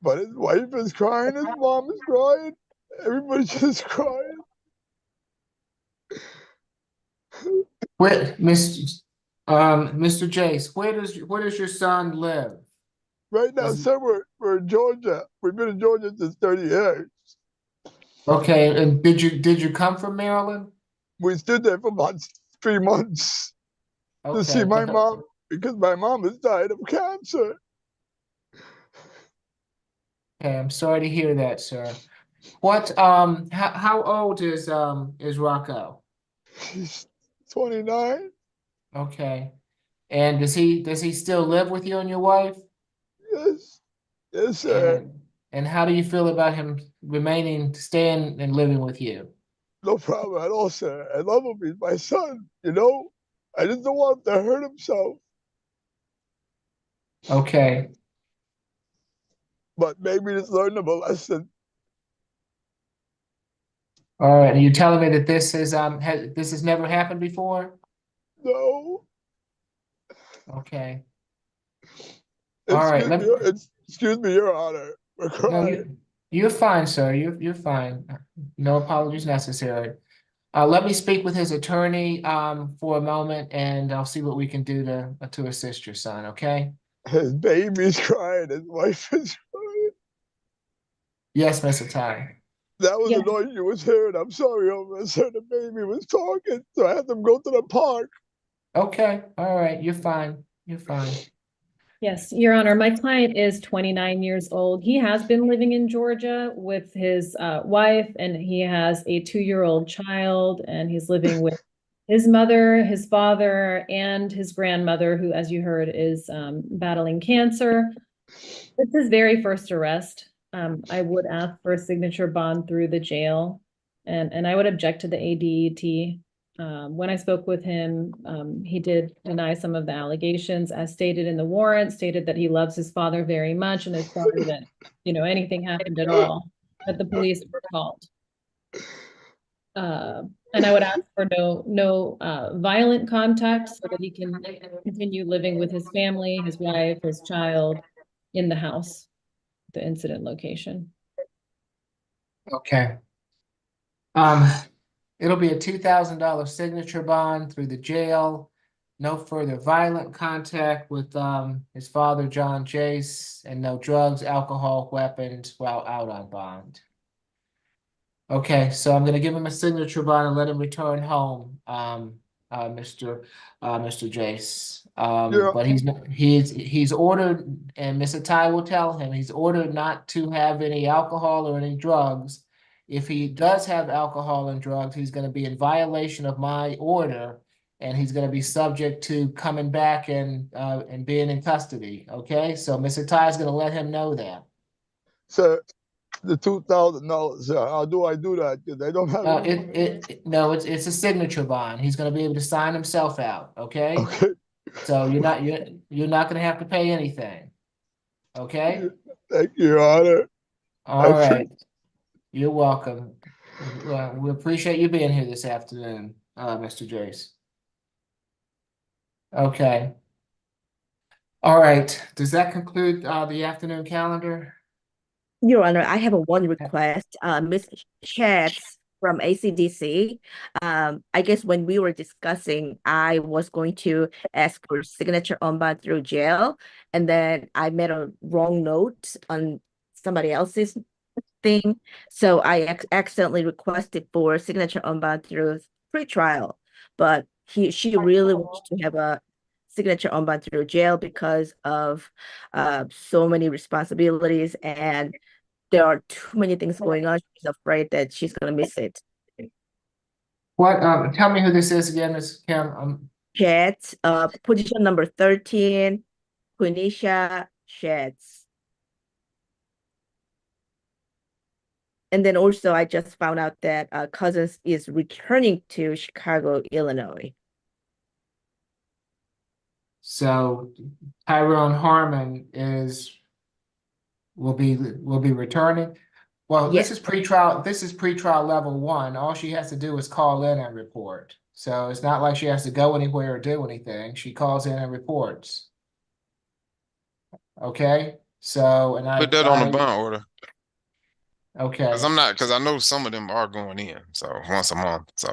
But his wife is crying, his mom is crying, everybody's just crying. Where, Mr. Jace, where does your son live? Right now, sir, we're in Georgia. We've been in Georgia since 30 years. Okay, and did you come from Maryland? We stood there for about 3 months to see Okay, my mom because my mom has died of cancer. okay, I'm sorry to hear that, sir. How old is Rocco? He's 29. Okay. And does he still live with you and your wife? Yes. Yes, sir. And how do you feel about him staying and living with you? No problem at all, sir. I love him. He's my son, you know? I just don't want him to hurt himself. Okay. But maybe just learn him a lesson. All right. Are you telling me that this has never happened before? No. Okay. All right. Excuse me, Your Honor. We're No, crying. you're fine, sir. You're fine. No apologies necessary. Let me speak with his attorney for a moment, and I'll see what we can do to assist your son. Okay? His baby's crying. His wife is crying. Yes, Mr. Ty. That was the noise you was hearing. I'm sorry, officer. The baby was talking, so I had them go to the park. Okay. All right. You're fine. You're fine. Yes, Your Honor, my client is 29 years old. He has been living in Georgia with his wife, and he has a 2-year-old child, and he's living with his mother, his father, and his grandmother, who, as you heard, is battling cancer. This is his very first arrest. I would ask for a signature bond through the jail, and I would object to the ADET. When I spoke with him, he did deny some of the allegations, as stated in the warrant, stated that he loves his father very much and is sorry that, anything happened at all, that the police were called. And I would ask for no violent contact so that he can continue living with his family, his wife, his child in the house, the incident location. Okay. It'll be a $2,000 signature bond through the jail. No further violent contact with his father, John Jace, and no drugs, alcohol, weapons while out on bond. Okay, so I'm gonna give him a signature bond and let him return home, Mr. Jace. But he's ordered, and Mr. Ty will tell him, he's ordered not to have any alcohol or any drugs. If he does have alcohol and drugs, he's gonna be in violation of my order, and he's gonna be subject to coming back and being in custody, okay? So Mr. Ty is gonna let him know that. Sir, the $2,000, sir, how do I do that? Because I don't have No, it's a signature bond. He's gonna be able to sign himself out, okay? Okay. So you're not gonna have to pay anything. Okay? Thank you, Your Honor. All right. You're welcome. Well, we appreciate you being here this afternoon, Mr. Jace. Okay. All right. Does that conclude the afternoon calendar? Your Honor, I have one request. Ms. Chatz from ACDC. I guess when we were discussing, I was going to ask for signature on bond through jail, and then I made a wrong note on somebody else's thing. So I accidentally requested for signature on bond through pretrial, but she really wants to have a signature on bond through jail because of so many responsibilities, and there are too many things going on. She's afraid that she's gonna miss it. What, tell me who this is again, Ms. Kim. Sheds, position number 13, Quenisha Sheds. And then also I just found out that Cousins is returning to Chicago, Illinois. So Tyrone Harmon will be returning. Well, Yes. this is pretrial level 1. All she has to do is call in and report. So it's not like she has to go anywhere or do anything. She calls in and reports. Okay, so Put that on the bond order. Okay. Because I know some of them are going in, so once a month, so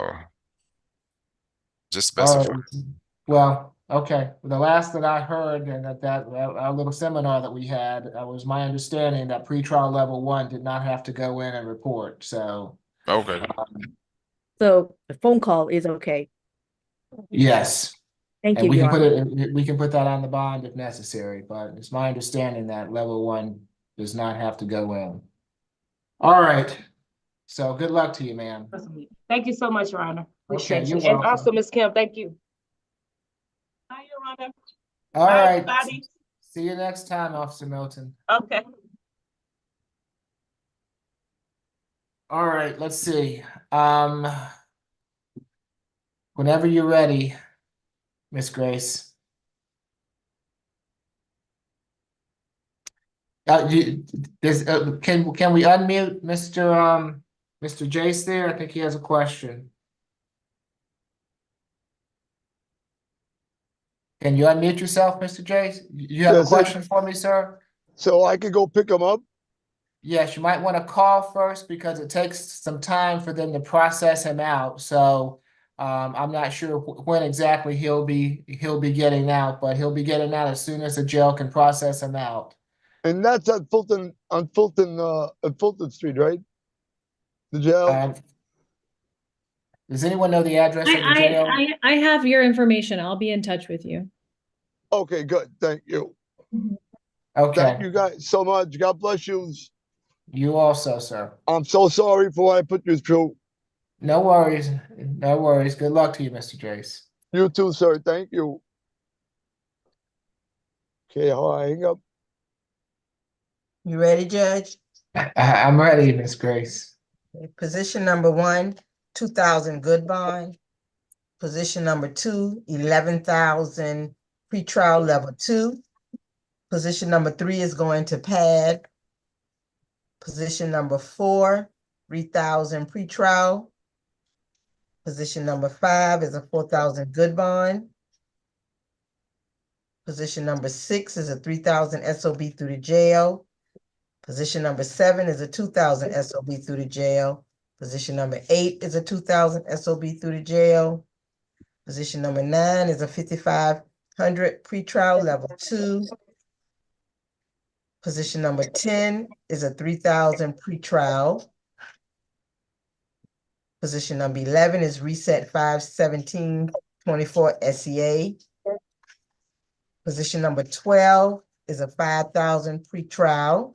just All specify. right. Well, okay. The last that I heard, and that our little seminar that we had, was my understanding that pretrial level 1 did not have to go in and report. So Okay. So the phone call is okay. yes. Thank And you, we Your can Honor. we can put that on the bond if necessary, but it's my understanding that level 1 does not have to go in. All right. So good luck to you, ma'am. Thank you so much, Your Honor. Okay, Appreciate you're you. And welcome. also, Ms. Kim, thank you. Bye, Your Honor. All Bye, right. everybody. See you next time, Officer Milton. Okay. All right, let's see. Whenever you're ready, Miss Grace. Can we unmute Mr. Jace there? I think he has a question. Can you unmute yourself, Mr. Jace? You have a question for me, sir? So I could go pick him up? Yes, you might want to call first because it takes some time for them to process him out. So I'm not sure when exactly he'll be getting out, but he'll be getting out as soon as the jail can process him out. And that's at Fulton Street, right? The jail? Does anyone know the address of the jail? I have your information. I'll be in touch with you. Okay, good. Thank you. Okay. Thank you guys so much. God bless you. You also, sir. I'm so sorry for what I put you through. No worries. No worries. Good luck to you, Mr. Jace. You too, sir. Thank you. Okay, how I hang up? You ready, Judge? I'm ready, Miss Grace. Okay, position number 1, 2,000 good bond. Position number 2, 11,000 pretrial level 2. Position number 3 is going to pad. Position number 4, 3,000 pretrial. Position number 5 is a 4,000 good bond. Position number 6 is a 3,000 SOB through the jail. Position number 7 is a 2,000 SOB through the jail. Position number 8 is a 2,000 SOB through the jail. Position number 9 is a 5,500 pretrial level 2. Position number 10 is a 3,000 pretrial. Position number 11 is reset 51724 SEA. Position number 12 is a 5,000 pretrial.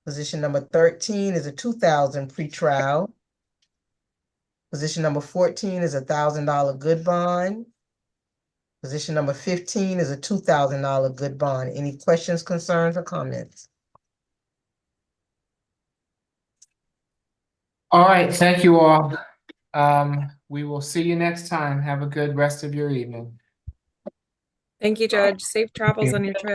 Position number 13 is a 2,000 pretrial. Position number 14 is a $1,000 good bond. Position number 15 is a $2,000 good bond. Any questions, concerns, or comments? All right, thank you all. We will see you next time. Have a good rest of your evening. Thank you, Judge. Safe travels on your trip.